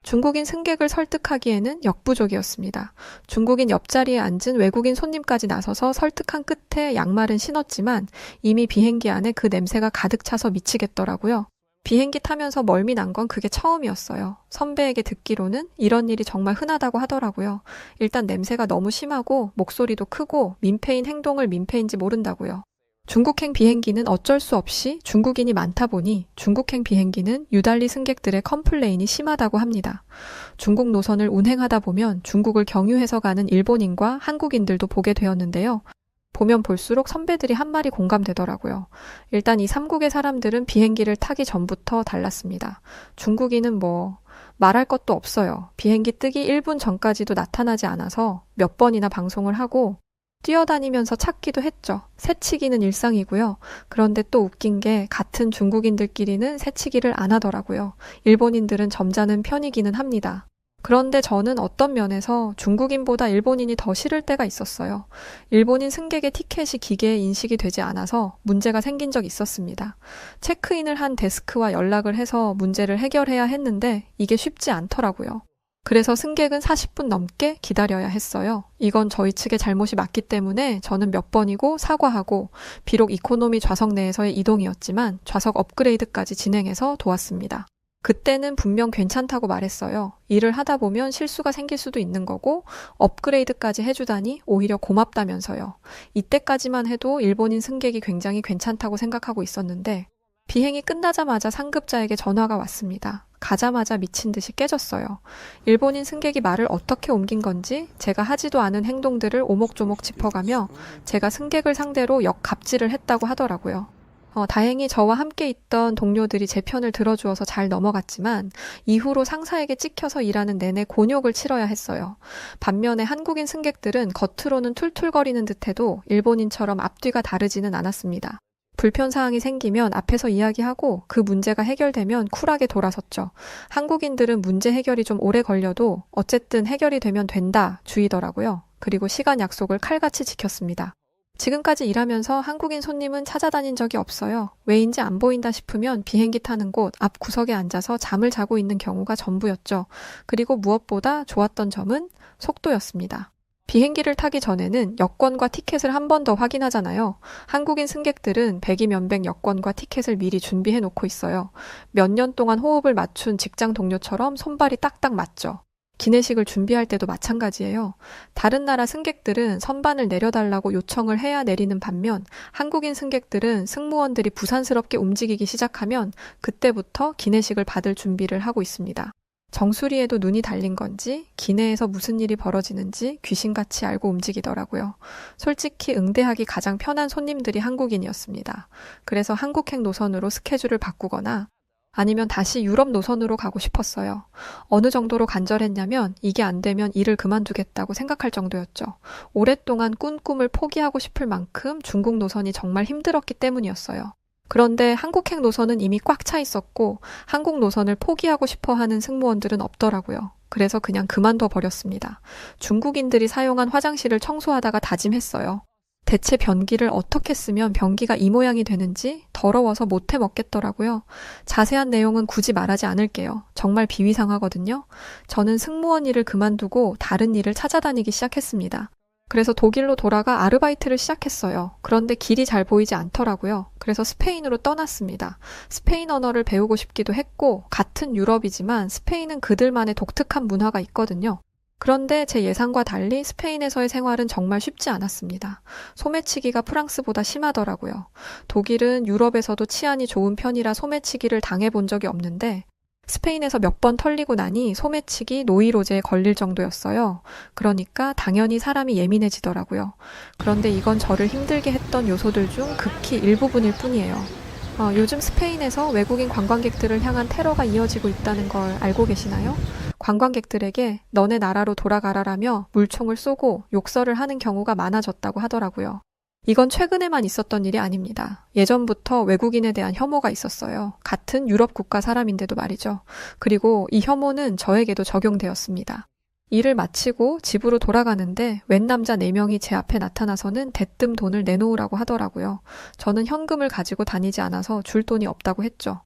중국인 승객을 설득하기에는 역부족이었습니다. 중국인 옆자리에 앉은 외국인 손님까지 나서서 설득한 끝에 양말은 신었지만 이미 비행기 안에 그 냄새가 가득 차서 미치겠더라고요. 비행기 타면서 멀미 난 건 그게 처음이었어요. 선배에게 듣기로는 이런 일이 정말 흔하다고 하더라고요. 일단 냄새가 너무 심하고 목소리도 크고 민폐인 행동을 민폐인지 모른다고요. 중국행 비행기는 어쩔 수 없이 중국인이 많다 보니 중국행 비행기는 유달리 승객들의 컴플레인이 심하다고 합니다. 중국 노선을 운행하다 보면 중국을 경유해서 가는 일본인과 한국인들도 보게 되었는데요. 보면 볼수록 선배들이 한 말이 공감되더라고요. 일단 이 삼국의 사람들은 비행기를 타기 전부터 달랐습니다. 중국인은 말할 것도 없어요. 비행기 뜨기 1분 전까지도 나타나지 않아서 몇 번이나 방송을 하고 뛰어다니면서 찾기도 했죠. 새치기는 일상이고요. 그런데 또 웃긴 게 같은 중국인들끼리는 새치기를 안 하더라고요. 일본인들은 점잖은 편이기는 합니다. 그런데 저는 어떤 면에서 중국인보다 일본인이 더 싫을 때가 있었어요. 일본인 승객의 티켓이 기계에 인식이 되지 않아서 문제가 생긴 적 있었습니다. 체크인을 한 데스크와 연락을 해서 문제를 해결해야 했는데 이게 쉽지 않더라고요. 그래서 승객은 40분 넘게 기다려야 했어요. 이건 저희 측의 잘못이 맞기 때문에 저는 몇 번이고 사과하고 비록 이코노미 좌석 내에서의 이동이었지만 좌석 업그레이드까지 진행해서 도왔습니다. 그때는 분명 괜찮다고 말했어요. 일을 하다 보면 실수가 생길 수도 있는 거고 업그레이드까지 해주다니 오히려 고맙다면서요. 이때까지만 해도 일본인 승객이 굉장히 괜찮다고 생각하고 있었는데 비행이 끝나자마자 상급자에게 전화가 왔습니다. 가자마자 미친 듯이 깨졌어요. 일본인 승객이 말을 어떻게 옮긴 건지 제가 하지도 않은 행동들을 오목조목 짚어가며 제가 승객을 상대로 역갑질을 했다고 하더라고요. 다행히 저와 함께 있던 동료들이 제 편을 들어주어서 잘 넘어갔지만 이후로 상사에게 찍혀서 일하는 내내 곤욕을 치러야 했어요. 반면에 한국인 승객들은 겉으로는 툴툴거리는 듯해도 일본인처럼 앞뒤가 다르지는 않았습니다. 불편사항이 생기면 앞에서 이야기하고 그 문제가 해결되면 쿨하게 돌아섰죠. 한국인들은 문제 해결이 좀 오래 걸려도 어쨌든 해결이 되면 된다 주의더라고요. 그리고 시간 약속을 칼같이 지켰습니다. 지금까지 일하면서 한국인 손님은 찾아다닌 적이 없어요. 왜인지 안 보인다 싶으면 비행기 타는 곳 앞 구석에 앉아서 잠을 자고 있는 경우가 전부였죠. 그리고 무엇보다 좋았던 점은 속도였습니다. 비행기를 타기 전에는 여권과 티켓을 한 번 더 확인하잖아요. 한국인 승객들은 백이면백 여권과 티켓을 미리 준비해 놓고 있어요. 몇 년 동안 호흡을 맞춘 직장 동료처럼 손발이 딱딱 맞죠. 기내식을 준비할 때도 마찬가지예요. 다른 나라 승객들은 선반을 내려달라고 요청을 해야 내리는 반면 한국인 승객들은 승무원들이 부산스럽게 움직이기 시작하면 그때부터 기내식을 받을 준비를 하고 있습니다. 정수리에도 눈이 달린 건지 기내에서 무슨 일이 벌어지는지 귀신같이 알고 움직이더라고요. 솔직히 응대하기 가장 편한 손님들이 한국인이었습니다. 그래서 한국행 노선으로 스케줄을 바꾸거나 아니면 다시 유럽 노선으로 가고 싶었어요. 어느 정도로 간절했냐면 이게 안 되면 일을 그만두겠다고 생각할 정도였죠. 오랫동안 꾼 꿈을 포기하고 싶을 만큼 중국 노선이 정말 힘들었기 때문이었어요. 그런데 한국행 노선은 이미 꽉 차 있었고 한국 노선을 포기하고 싶어 하는 승무원들은 없더라고요. 그래서 그냥 그만둬 버렸습니다. 중국인들이 사용한 화장실을 청소하다가 다짐했어요. 대체 변기를 어떻게 쓰면 변기가 이 모양이 되는지 더러워서 못해 먹겠더라고요. 자세한 내용은 굳이 말하지 않을게요. 정말 비위상하거든요. 저는 승무원 일을 그만두고 다른 일을 찾아다니기 시작했습니다. 그래서 독일로 돌아가 아르바이트를 시작했어요. 그런데 길이 잘 보이지 않더라고요. 그래서 스페인으로 떠났습니다. 스페인 언어를 배우고 싶기도 했고 같은 유럽이지만 스페인은 그들만의 독특한 문화가 있거든요. 그런데 제 예상과 달리 스페인에서의 생활은 정말 쉽지 않았습니다. 소매치기가 프랑스보다 심하더라고요. 독일은 유럽에서도 치안이 좋은 편이라 소매치기를 당해본 적이 없는데 스페인에서 몇 번 털리고 나니 소매치기, 노이로제에 걸릴 정도였어요. 그러니까 당연히 사람이 예민해지더라고요. 그런데 이건 저를 힘들게 했던 요소들 중 극히 일부분일 뿐이에요. 요즘 스페인에서 외국인 관광객들을 향한 테러가 이어지고 있다는 걸 알고 계시나요? 관광객들에게 너네 나라로 돌아가라라며 물총을 쏘고 욕설을 하는 경우가 많아졌다고 하더라고요. 이건 최근에만 있었던 일이 아닙니다. 예전부터 외국인에 대한 혐오가 있었어요. 같은 유럽 국가 사람인데도 말이죠. 그리고 이 혐오는 저에게도 적용되었습니다. 일을 마치고 집으로 돌아가는데 웬 남자 4명이 제 앞에 나타나서는 대뜸 돈을 내놓으라고 하더라고요. 저는 현금을 가지고 다니지 않아서 줄 돈이 없다고 했죠.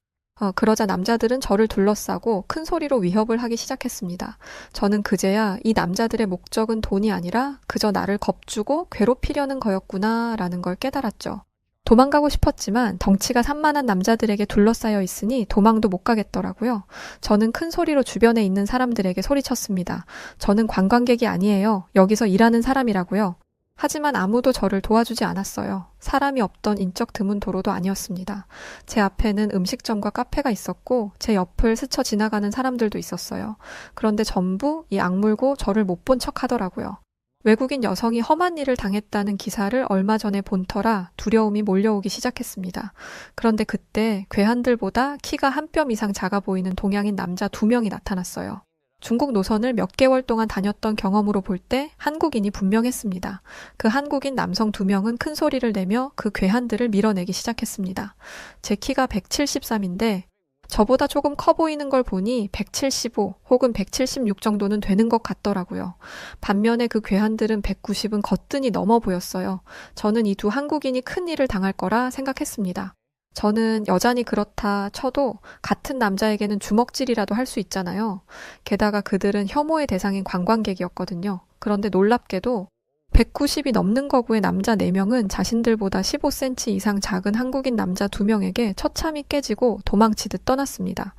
그러자 남자들은 저를 둘러싸고 큰 소리로 위협을 하기 시작했습니다. 저는 그제야 이 남자들의 목적은 돈이 아니라 그저 나를 겁주고 괴롭히려는 거였구나 라는 걸 깨달았죠. 도망가고 싶었지만 덩치가 산만한 남자들에게 둘러싸여 있으니 도망도 못 가겠더라고요. 저는 큰 소리로 주변에 있는 사람들에게 소리쳤습니다. 저는 관광객이 아니에요. 여기서 일하는 사람이라고요. 하지만 아무도 저를 도와주지 않았어요. 사람이 없던 인적 드문 도로도 아니었습니다. 제 앞에는 음식점과 카페가 있었고 제 옆을 스쳐 지나가는 사람들도 있었어요. 그런데 전부 이 악물고 저를 못 본 척 하더라고요. 외국인 여성이 험한 일을 당했다는 기사를 얼마 전에 본 터라 두려움이 몰려오기 시작했습니다. 그런데 그때 괴한들보다 키가 한 뼘 이상 작아 보이는 동양인 남자 2명이 나타났어요. 중국 노선을 몇 개월 동안 다녔던 경험으로 볼 때 한국인이 분명했습니다. 그 한국인 남성 2명은 큰 소리를 내며 그 괴한들을 밀어내기 시작했습니다. 제 키가 173인데 저보다 조금 커 보이는 걸 보니 175 혹은 176 정도는 되는 것 같더라고요. 반면에 그 괴한들은 190은 거뜬히 넘어 보였어요. 저는 이 두 한국인이 큰 일을 당할 거라 생각했습니다. 저는 여전히 그렇다 쳐도 같은 남자에게는 주먹질이라도 할 수 있잖아요. 게다가 그들은 혐오의 대상인 관광객이었거든요. 그런데 놀랍게도 190이 넘는 거구의 남자 4명은 자신들보다 15cm 이상 작은 한국인 남자 2명에게 처참히 깨지고 도망치듯 떠났습니다.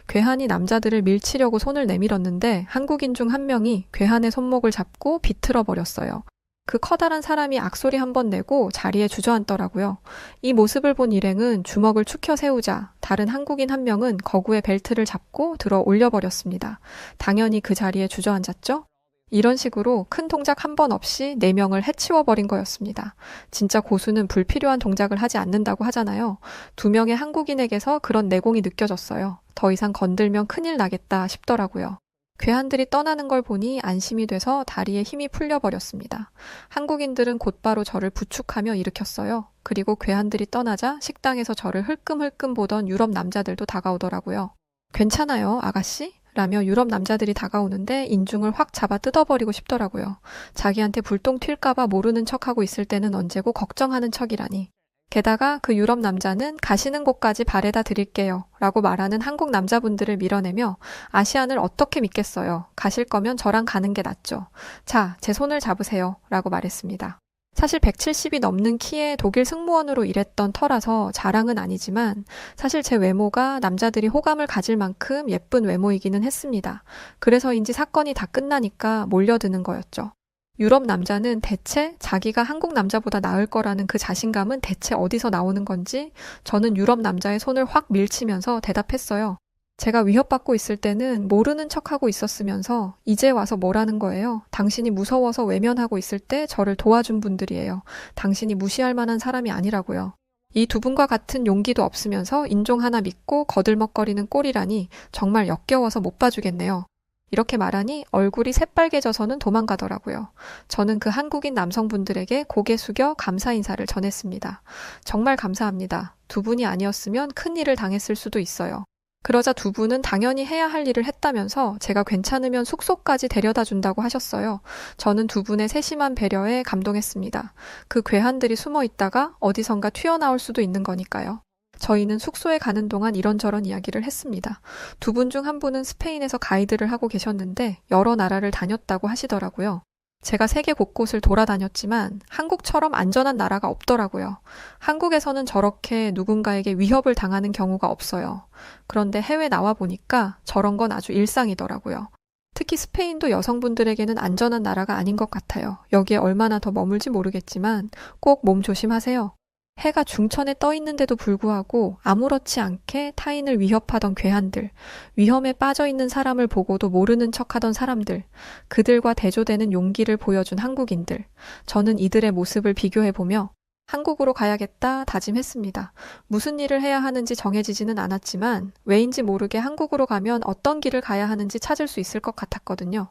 괴한이 남자들을 밀치려고 손을 내밀었는데 한국인 중 한 명이 괴한의 손목을 잡고 비틀어 버렸어요. 그 커다란 사람이 악소리 한 번 내고 자리에 주저앉더라고요. 이 모습을 본 일행은 주먹을 축혀 세우자 다른 한국인 한 명은 거구의 벨트를 잡고 들어 올려버렸습니다. 당연히 그 자리에 주저앉았죠? 이런 식으로 큰 동작 한 번 없이 4명을 해치워버린 거였습니다. 진짜 고수는 불필요한 동작을 하지 않는다고 하잖아요. 2명의 한국인에게서 그런 내공이 느껴졌어요. 더 이상 건들면 큰일 나겠다 싶더라고요. 괴한들이 떠나는 걸 보니 안심이 돼서 다리에 힘이 풀려버렸습니다. 한국인들은 곧바로 저를 부축하며 일으켰어요. 그리고 괴한들이 떠나자 식당에서 저를 흘끔흘끔 보던 유럽 남자들도 다가오더라고요. 괜찮아요, 아가씨? 라며 유럽 남자들이 다가오는데 인중을 확 잡아 뜯어버리고 싶더라고요. 자기한테 불똥 튈까봐 모르는 척하고 있을 때는 언제고 걱정하는 척이라니. 게다가 그 유럽 남자는 가시는 곳까지 바래다 드릴게요 라고 말하는 한국 남자분들을 밀어내며 아시안을 어떻게 믿겠어요. 가실 거면 저랑 가는 게 낫죠. 자, 제 손을 잡으세요 라고 말했습니다. 사실 170이 넘는 키에 독일 승무원으로 일했던 터라서 자랑은 아니지만 사실 제 외모가 남자들이 호감을 가질 만큼 예쁜 외모이기는 했습니다. 그래서인지 사건이 다 끝나니까 몰려드는 거였죠. 유럽 남자는 대체 자기가 한국 남자보다 나을 거라는 그 자신감은 대체 어디서 나오는 건지 저는 유럽 남자의 손을 확 밀치면서 대답했어요. 제가 위협받고 있을 때는 모르는 척하고 있었으면서 이제 와서 뭐라는 거예요. 당신이 무서워서 외면하고 있을 때 저를 도와준 분들이에요. 당신이 무시할 만한 사람이 아니라고요. 이 2분과 같은 용기도 없으면서 인종 하나 믿고 거들먹거리는 꼴이라니 정말 역겨워서 못 봐주겠네요. 이렇게 말하니 얼굴이 새빨개져서는 도망가더라고요. 저는 그 한국인 남성분들에게 고개 숙여 감사 인사를 전했습니다. 정말 감사합니다. 2분이 아니었으면 큰 일을 당했을 수도 있어요. 그러자 2분은 당연히 해야 할 일을 했다면서 제가 괜찮으면 숙소까지 데려다 준다고 하셨어요. 저는 2분의 세심한 배려에 감동했습니다. 그 괴한들이 숨어 있다가 어디선가 튀어나올 수도 있는 거니까요. 저희는 숙소에 가는 동안 이런저런 이야기를 했습니다. 2분 중 한 분은 스페인에서 가이드를 하고 계셨는데 여러 나라를 다녔다고 하시더라고요. 제가 세계 곳곳을 돌아다녔지만 한국처럼 안전한 나라가 없더라고요. 한국에서는 저렇게 누군가에게 위협을 당하는 경우가 없어요. 그런데 해외 나와 보니까 저런 건 아주 일상이더라고요. 특히 스페인도 여성분들에게는 안전한 나라가 아닌 것 같아요. 여기에 얼마나 더 머물지 모르겠지만 꼭 몸 조심하세요. 해가 중천에 떠 있는데도 불구하고 아무렇지 않게 타인을 위협하던 괴한들, 위험에 빠져 있는 사람을 보고도 모르는 척하던 사람들, 그들과 대조되는 용기를 보여준 한국인들, 저는 이들의 모습을 비교해보며 한국으로 가야겠다 다짐했습니다. 무슨 일을 해야 하는지 정해지지는 않았지만 왜인지 모르게 한국으로 가면 어떤 길을 가야 하는지 찾을 수 있을 것 같았거든요.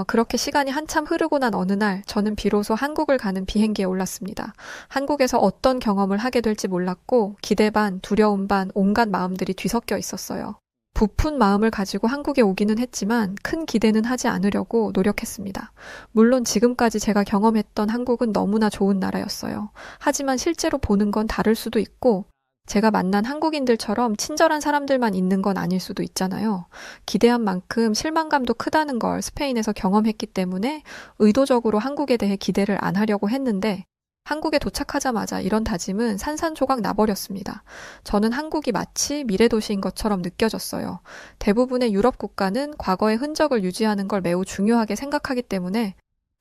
그렇게 시간이 한참 흐르고 난 어느 날 저는 비로소 한국을 가는 비행기에 올랐습니다. 한국에서 어떤 경험을 하게 될지 몰랐고 기대 반, 두려움 반, 온갖 마음들이 뒤섞여 있었어요. 부푼 마음을 가지고 한국에 오기는 했지만 큰 기대는 하지 않으려고 노력했습니다. 물론 지금까지 제가 경험했던 한국은 너무나 좋은 나라였어요. 하지만 실제로 보는 건 다를 수도 있고 제가 만난 한국인들처럼 친절한 사람들만 있는 건 아닐 수도 있잖아요. 기대한 만큼 실망감도 크다는 걸 스페인에서 경험했기 때문에 의도적으로 한국에 대해 기대를 안 하려고 했는데 한국에 도착하자마자 이런 다짐은 산산조각 나버렸습니다. 저는 한국이 마치 미래도시인 것처럼 느껴졌어요. 대부분의 유럽 국가는 과거의 흔적을 유지하는 걸 매우 중요하게 생각하기 때문에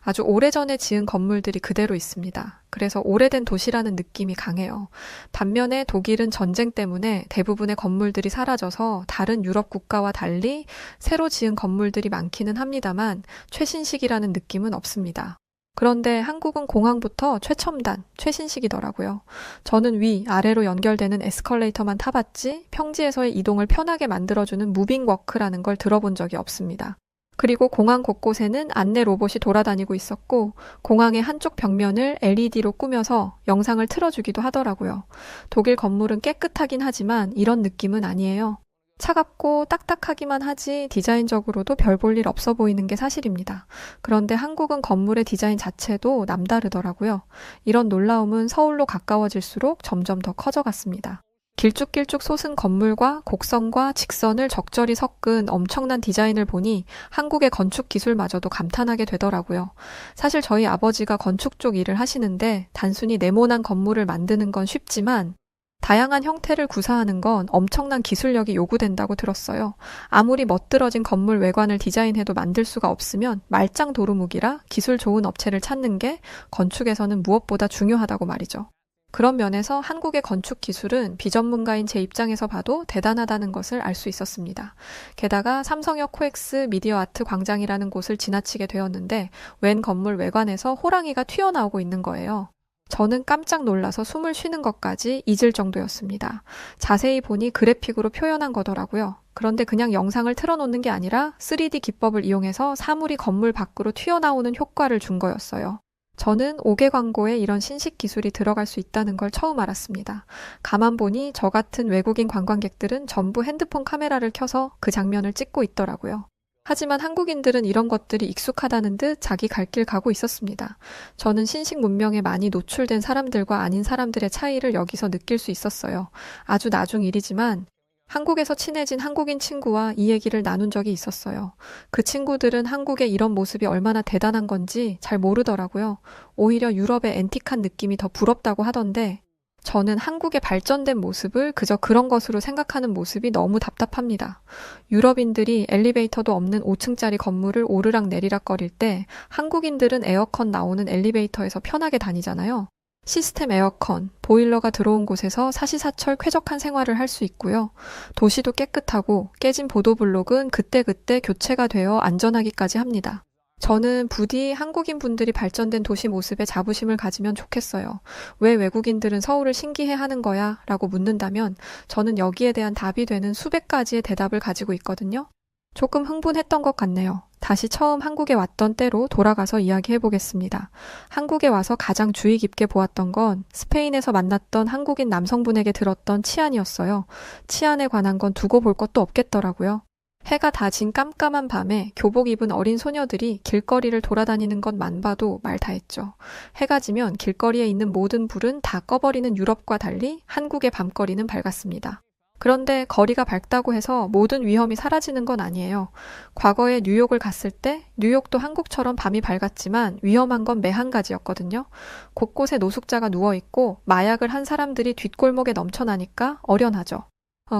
아주 오래전에 지은 건물들이 그대로 있습니다. 그래서 오래된 도시라는 느낌이 강해요. 반면에 독일은 전쟁 때문에 대부분의 건물들이 사라져서 다른 유럽 국가와 달리 새로 지은 건물들이 많기는 합니다만 최신식이라는 느낌은 없습니다. 그런데 한국은 공항부터 최첨단, 최신식이더라고요. 저는 위, 아래로 연결되는 에스컬레이터만 타봤지 평지에서의 이동을 편하게 만들어주는 무빙워크라는 걸 들어본 적이 없습니다. 그리고 공항 곳곳에는 안내 로봇이 돌아다니고 있었고 공항의 한쪽 벽면을 LED로 꾸며서 영상을 틀어주기도 하더라고요. 독일 건물은 깨끗하긴 하지만 이런 느낌은 아니에요. 차갑고 딱딱하기만 하지 디자인적으로도 별 볼 일 없어 보이는 게 사실입니다. 그런데 한국은 건물의 디자인 자체도 남다르더라고요. 이런 놀라움은 서울로 가까워질수록 점점 더 커져갔습니다. 길쭉길쭉 솟은 건물과 곡선과 직선을 적절히 섞은 엄청난 디자인을 보니 한국의 건축 기술마저도 감탄하게 되더라고요. 사실 저희 아버지가 건축 쪽 일을 하시는데 단순히 네모난 건물을 만드는 건 쉽지만 다양한 형태를 구사하는 건 엄청난 기술력이 요구된다고 들었어요. 아무리 멋들어진 건물 외관을 디자인해도 만들 수가 없으면 말짱 도루묵이라 기술 좋은 업체를 찾는 게 건축에서는 무엇보다 중요하다고 말이죠. 그런 면에서 한국의 건축 기술은 비전문가인 제 입장에서 봐도 대단하다는 것을 알 수 있었습니다. 게다가 삼성역 코엑스 미디어 아트 광장이라는 곳을 지나치게 되었는데 웬 건물 외관에서 호랑이가 튀어나오고 있는 거예요. 저는 깜짝 놀라서 숨을 쉬는 것까지 잊을 정도였습니다. 자세히 보니 그래픽으로 표현한 거더라고요. 그런데 그냥 영상을 틀어놓는 게 아니라 3D 기법을 이용해서 사물이 건물 밖으로 튀어나오는 효과를 준 거였어요. 저는 5개 광고에 이런 신식 기술이 들어갈 수 있다는 걸 처음 알았습니다. 가만 보니 저 같은 외국인 관광객들은 전부 핸드폰 카메라를 켜서 그 장면을 찍고 있더라고요. 하지만 한국인들은 이런 것들이 익숙하다는 듯 자기 갈 길 가고 있었습니다. 저는 신식 문명에 많이 노출된 사람들과 아닌 사람들의 차이를 여기서 느낄 수 있었어요. 아주 나중 일이지만 한국에서 친해진 한국인 친구와 이 얘기를 나눈 적이 있었어요. 그 친구들은 한국의 이런 모습이 얼마나 대단한 건지 잘 모르더라고요. 오히려 유럽의 앤틱한 느낌이 더 부럽다고 하던데 저는 한국의 발전된 모습을 그저 그런 것으로 생각하는 모습이 너무 답답합니다. 유럽인들이 엘리베이터도 없는 5층짜리 건물을 오르락 내리락 거릴 때 한국인들은 에어컨 나오는 엘리베이터에서 편하게 다니잖아요. 시스템 에어컨, 보일러가 들어온 곳에서 사시사철 쾌적한 생활을 할 수 있고요. 도시도 깨끗하고 깨진 보도블록은 그때그때 교체가 되어 안전하기까지 합니다. 저는 부디 한국인 분들이 발전된 도시 모습에 자부심을 가지면 좋겠어요. 왜 외국인들은 서울을 신기해하는 거야? 라고 묻는다면 저는 여기에 대한 답이 되는 수백 가지의 대답을 가지고 있거든요. 조금 흥분했던 것 같네요. 다시 처음 한국에 왔던 때로 돌아가서 이야기해보겠습니다. 한국에 와서 가장 주의 깊게 보았던 건 스페인에서 만났던 한국인 남성분에게 들었던 치안이었어요. 치안에 관한 건 두고 볼 것도 없겠더라고요. 해가 다 진 깜깜한 밤에 교복 입은 어린 소녀들이 길거리를 돌아다니는 것만 봐도 말 다 했죠. 해가 지면 길거리에 있는 모든 불은 다 꺼버리는 유럽과 달리 한국의 밤거리는 밝았습니다. 그런데 거리가 밝다고 해서 모든 위험이 사라지는 건 아니에요. 과거에 뉴욕을 갔을 때 뉴욕도 한국처럼 밤이 밝았지만 위험한 건 매 한 가지였거든요. 곳곳에 노숙자가 누워있고 마약을 한 사람들이 뒷골목에 넘쳐나니까 어련하죠.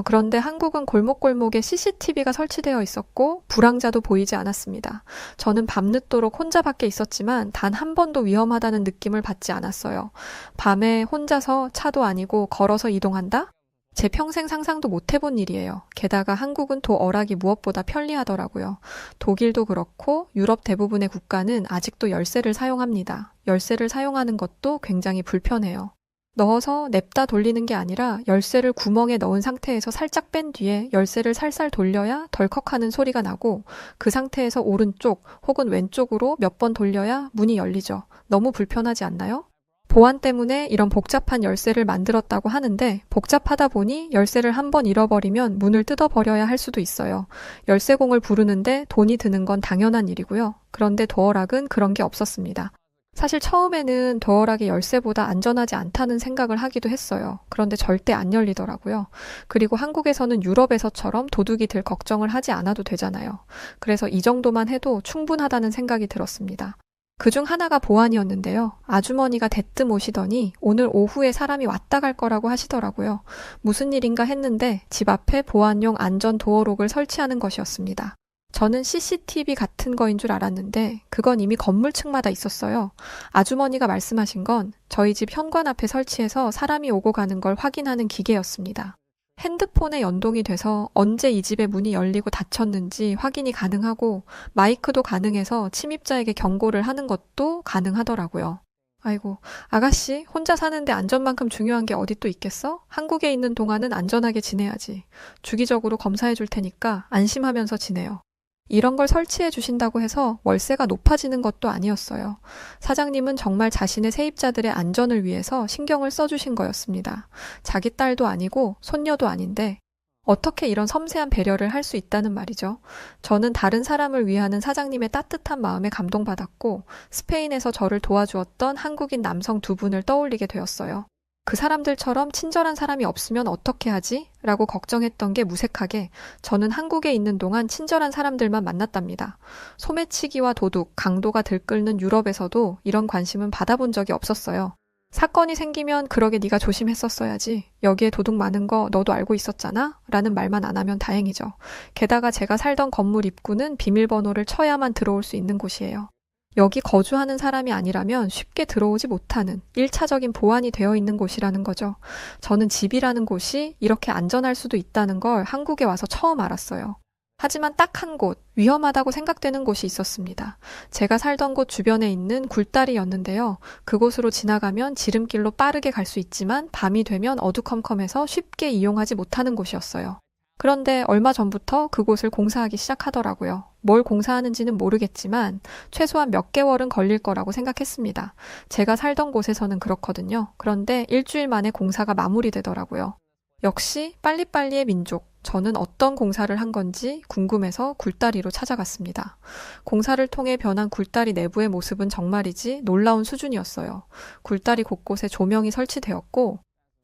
그런데 한국은 골목골목에 CCTV가 설치되어 있었고 불황자도 보이지 않았습니다. 저는 밤늦도록 혼자 밖에 있었지만 단 한 번도 위험하다는 느낌을 받지 않았어요. 밤에 혼자서 차도 아니고 걸어서 이동한다? 제 평생 상상도 못 해본 일이에요. 게다가 한국은 도어락이 무엇보다 편리하더라고요. 독일도 그렇고 유럽 대부분의 국가는 아직도 열쇠를 사용합니다. 열쇠를 사용하는 것도 굉장히 불편해요. 넣어서 냅다 돌리는 게 아니라 열쇠를 구멍에 넣은 상태에서 살짝 뺀 뒤에 열쇠를 살살 돌려야 덜컥하는 소리가 나고 그 상태에서 오른쪽 혹은 왼쪽으로 몇 번 돌려야 문이 열리죠. 너무 불편하지 않나요? 보안 때문에 이런 복잡한 열쇠를 만들었다고 하는데 복잡하다 보니 열쇠를 한번 잃어버리면 문을 뜯어버려야 할 수도 있어요. 열쇠공을 부르는데 돈이 드는 건 당연한 일이고요. 그런데 도어락은 그런 게 없었습니다. 사실 처음에는 도어락이 열쇠보다 안전하지 않다는 생각을 하기도 했어요. 그런데 절대 안 열리더라고요. 그리고 한국에서는 유럽에서처럼 도둑이 들 걱정을 하지 않아도 되잖아요. 그래서 이 정도만 해도 충분하다는 생각이 들었습니다. 그중 하나가 보안이었는데요. 아주머니가 대뜸 오시더니 오늘 오후에 사람이 왔다 갈 거라고 하시더라고요. 무슨 일인가 했는데 집 앞에 보안용 안전 도어록을 설치하는 것이었습니다. 저는 CCTV 같은 거인 줄 알았는데 그건 이미 건물층마다 있었어요. 아주머니가 말씀하신 건 저희 집 현관 앞에 설치해서 사람이 오고 가는 걸 확인하는 기계였습니다. 핸드폰에 연동이 돼서 언제 이 집의 문이 열리고 닫혔는지 확인이 가능하고 마이크도 가능해서 침입자에게 경고를 하는 것도 가능하더라고요. 아이고, 아가씨, 혼자 사는데 안전만큼 중요한 게 어디 또 있겠어? 한국에 있는 동안은 안전하게 지내야지. 주기적으로 검사해 줄 테니까 안심하면서 지내요. 이런 걸 설치해 주신다고 해서 월세가 높아지는 것도 아니었어요. 사장님은 정말 자신의 세입자들의 안전을 위해서 신경을 써주신 거였습니다. 자기 딸도 아니고 손녀도 아닌데 어떻게 이런 섬세한 배려를 할 수 있다는 말이죠. 저는 다른 사람을 위하는 사장님의 따뜻한 마음에 감동받았고 스페인에서 저를 도와주었던 한국인 남성 두 분을 떠올리게 되었어요. 그 사람들처럼 친절한 사람이 없으면 어떻게 하지? 라고 걱정했던 게 무색하게 저는 한국에 있는 동안 친절한 사람들만 만났답니다. 소매치기와 도둑, 강도가 들끓는 유럽에서도 이런 관심은 받아본 적이 없었어요. 사건이 생기면 그러게 네가 조심했었어야지. 여기에 도둑 많은 거 너도 알고 있었잖아? 라는 말만 안 하면 다행이죠. 게다가 제가 살던 건물 입구는 비밀번호를 쳐야만 들어올 수 있는 곳이에요. 여기 거주하는 사람이 아니라면 쉽게 들어오지 못하는 1차적인 보안이 되어 있는 곳이라는 거죠. 저는 집이라는 곳이 이렇게 안전할 수도 있다는 걸 한국에 와서 처음 알았어요. 하지만 딱 한 곳, 위험하다고 생각되는 곳이 있었습니다. 제가 살던 곳 주변에 있는 굴다리였는데요. 그곳으로 지나가면 지름길로 빠르게 갈 수 있지만 밤이 되면 어두컴컴해서 쉽게 이용하지 못하는 곳이었어요. 그런데 얼마 전부터 그곳을 공사하기 시작하더라고요. 뭘 공사하는지는 모르겠지만 최소한 몇 개월은 걸릴 거라고 생각했습니다. 제가 살던 곳에서는 그렇거든요. 그런데 일주일 만에 공사가 마무리되더라고요. 역시 빨리빨리의 민족. 저는 어떤 공사를 한 건지 궁금해서 굴다리로 찾아갔습니다. 공사를 통해 변한 굴다리 내부의 모습은 정말이지 놀라운 수준이었어요. 굴다리 곳곳에 조명이 설치되었고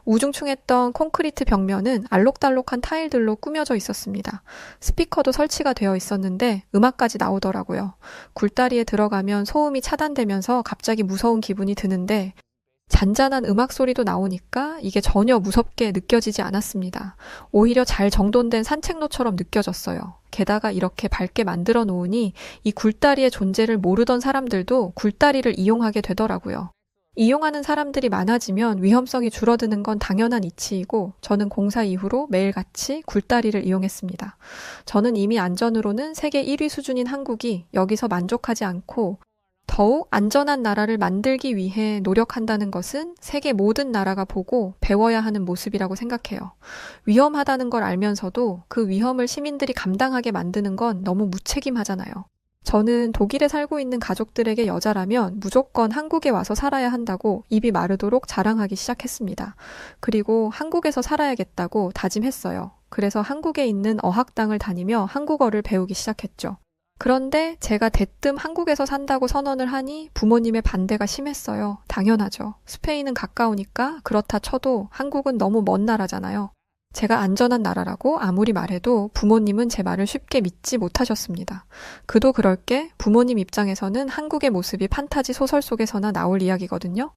우중충했던 콘크리트 벽면은 알록달록한 타일들로 꾸며져 있었습니다. 스피커도 설치가 되어 있었는데 음악까지 나오더라고요. 굴다리에 들어가면 소음이 차단되면서 갑자기 무서운 기분이 드는데 잔잔한 음악 소리도 나오니까 이게 전혀 무섭게 느껴지지 않았습니다. 오히려 잘 정돈된 산책로처럼 느껴졌어요. 게다가 이렇게 밝게 만들어 놓으니 이 굴다리의 존재를 모르던 사람들도 굴다리를 이용하게 되더라고요. 이용하는 사람들이 많아지면 위험성이 줄어드는 건 당연한 이치이고 저는 공사 이후로 매일같이 굴다리를 이용했습니다. 저는 이미 안전으로는 세계 1위 수준인 한국이 여기서 만족하지 않고 더욱 안전한 나라를 만들기 위해 노력한다는 것은 세계 모든 나라가 보고 배워야 하는 모습이라고 생각해요. 위험하다는 걸 알면서도 그 위험을 시민들이 감당하게 만드는 건 너무 무책임하잖아요. 저는 독일에 살고 있는 가족들에게 여자라면 무조건 한국에 와서 살아야 한다고 입이 마르도록 자랑하기 시작했습니다. 그리고 한국에서 살아야겠다고 다짐했어요. 그래서 한국에 있는 어학당을 다니며 한국어를 배우기 시작했죠. 그런데 제가 대뜸 한국에서 산다고 선언을 하니 부모님의 반대가 심했어요. 당연하죠. 스페인은 가까우니까 그렇다 쳐도 한국은 너무 먼 나라잖아요. 제가 안전한 나라라고 아무리 말해도 부모님은 제 말을 쉽게 믿지 못하셨습니다. 그도 그럴 게 부모님 입장에서는 한국의 모습이 판타지 소설 속에서나 나올 이야기거든요.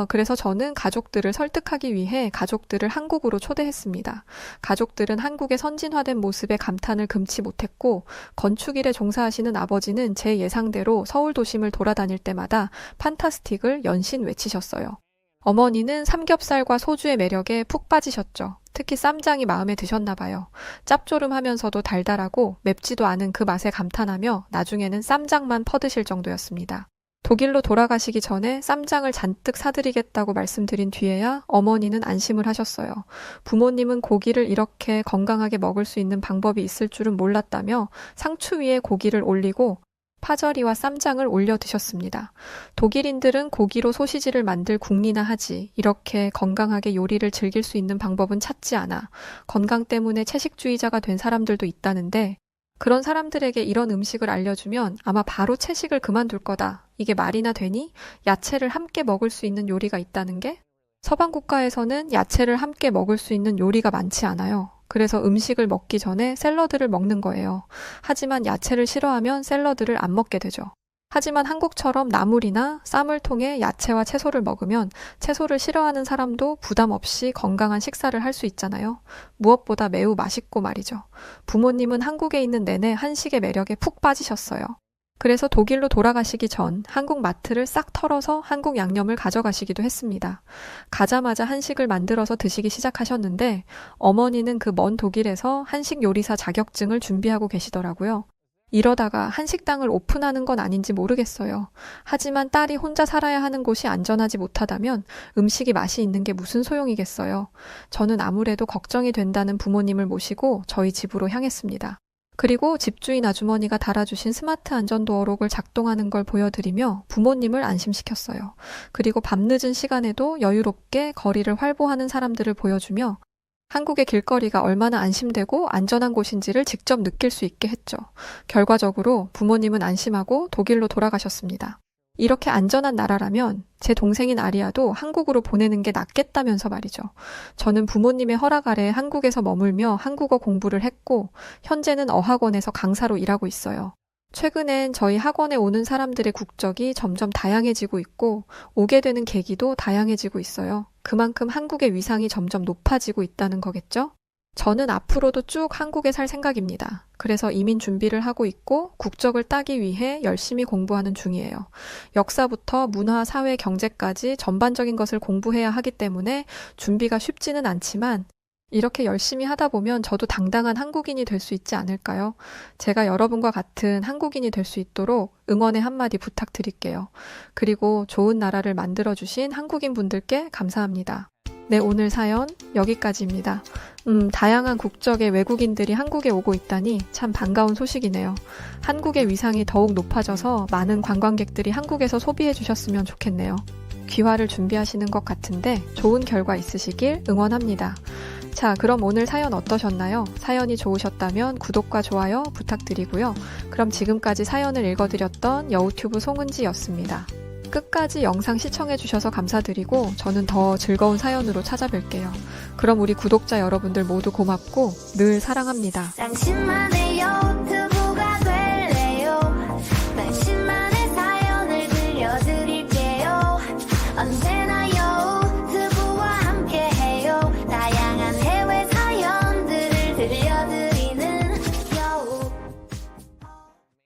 그래서 저는 가족들을 설득하기 위해 가족들을 한국으로 초대했습니다. 가족들은 한국의 선진화된 모습에 감탄을 금치 못했고 건축일에 종사하시는 아버지는 제 예상대로 서울 도심을 돌아다닐 때마다 판타스틱을 연신 외치셨어요. 어머니는 삼겹살과 소주의 매력에 푹 빠지셨죠. 특히 쌈장이 마음에 드셨나 봐요. 짭조름하면서도 달달하고 맵지도 않은 그 맛에 감탄하며 나중에는 쌈장만 퍼드실 정도였습니다. 독일로 돌아가시기 전에 쌈장을 잔뜩 사드리겠다고 말씀드린 뒤에야 어머니는 안심을 하셨어요. 부모님은 고기를 이렇게 건강하게 먹을 수 있는 방법이 있을 줄은 몰랐다며 상추 위에 고기를 올리고 파절이와 쌈장을 올려 드셨습니다. 독일인들은 고기로 소시지를 만들 국리나 하지 이렇게 건강하게 요리를 즐길 수 있는 방법은 찾지 않아 건강 때문에 채식주의자가 된 사람들도 있다는데 그런 사람들에게 이런 음식을 알려주면 아마 바로 채식을 그만둘 거다. 이게 말이나 되니? 야채를 함께 먹을 수 있는 요리가 있다는 게? 서방 국가에서는 야채를 함께 먹을 수 있는 요리가 많지 않아요. 그래서 음식을 먹기 전에 샐러드를 먹는 거예요. 하지만 야채를 싫어하면 샐러드를 안 먹게 되죠. 하지만 한국처럼 나물이나 쌈을 통해 야채와 채소를 먹으면 채소를 싫어하는 사람도 부담 없이 건강한 식사를 할 수 있잖아요. 무엇보다 매우 맛있고 말이죠. 부모님은 한국에 있는 내내 한식의 매력에 푹 빠지셨어요. 그래서 독일로 돌아가시기 전 한국 마트를 싹 털어서 한국 양념을 가져가시기도 했습니다. 가자마자 한식을 만들어서 드시기 시작하셨는데 어머니는 그 먼 독일에서 한식 요리사 자격증을 준비하고 계시더라고요. 이러다가 한식당을 오픈하는 건 아닌지 모르겠어요. 하지만 딸이 혼자 살아야 하는 곳이 안전하지 못하다면 음식이 맛이 있는 게 무슨 소용이겠어요. 저는 아무래도 걱정이 된다는 부모님을 모시고 저희 집으로 향했습니다. 그리고 집주인 아주머니가 달아주신 스마트 안전도어록을 작동하는 걸 보여드리며 부모님을 안심시켰어요. 그리고 밤늦은 시간에도 여유롭게 거리를 활보하는 사람들을 보여주며 한국의 길거리가 얼마나 안심되고 안전한 곳인지를 직접 느낄 수 있게 했죠. 결과적으로 부모님은 안심하고 독일로 돌아가셨습니다. 이렇게 안전한 나라라면 제 동생인 아리아도 한국으로 보내는 게 낫겠다면서 말이죠. 저는 부모님의 허락 아래 한국에서 머물며 한국어 공부를 했고 현재는 어학원에서 강사로 일하고 있어요. 최근엔 저희 학원에 오는 사람들의 국적이 점점 다양해지고 있고 오게 되는 계기도 다양해지고 있어요. 그만큼 한국의 위상이 점점 높아지고 있다는 거겠죠? 저는 앞으로도 쭉 한국에 살 생각입니다. 그래서 이민 준비를 하고 있고 국적을 따기 위해 열심히 공부하는 중이에요. 역사부터 문화, 사회, 경제까지 전반적인 것을 공부해야 하기 때문에 준비가 쉽지는 않지만 이렇게 열심히 하다 보면 저도 당당한 한국인이 될 수 있지 않을까요? 제가 여러분과 같은 한국인이 될 수 있도록 응원의 한마디 부탁드릴게요. 그리고 좋은 나라를 만들어주신 한국인 분들께 감사합니다. 네, 오늘 사연 여기까지입니다. 다양한 국적의 외국인들이 한국에 오고 있다니 참 반가운 소식이네요. 한국의 위상이 더욱 높아져서 많은 관광객들이 한국에서 소비해 주셨으면 좋겠네요. 귀화를 준비하시는 것 같은데 좋은 결과 있으시길 응원합니다. 자, 그럼 오늘 사연 어떠셨나요? 사연이 좋으셨다면 구독과 좋아요 부탁드리고요. 그럼 지금까지 사연을 읽어드렸던 여우튜브 송은지였습니다. 끝까지 영상 시청해주셔서 감사드리고 저는 더 즐거운 사연으로 찾아뵐게요. 그럼 우리 구독자 여러분들 모두 고맙고 늘 사랑합니다. 당신만의 여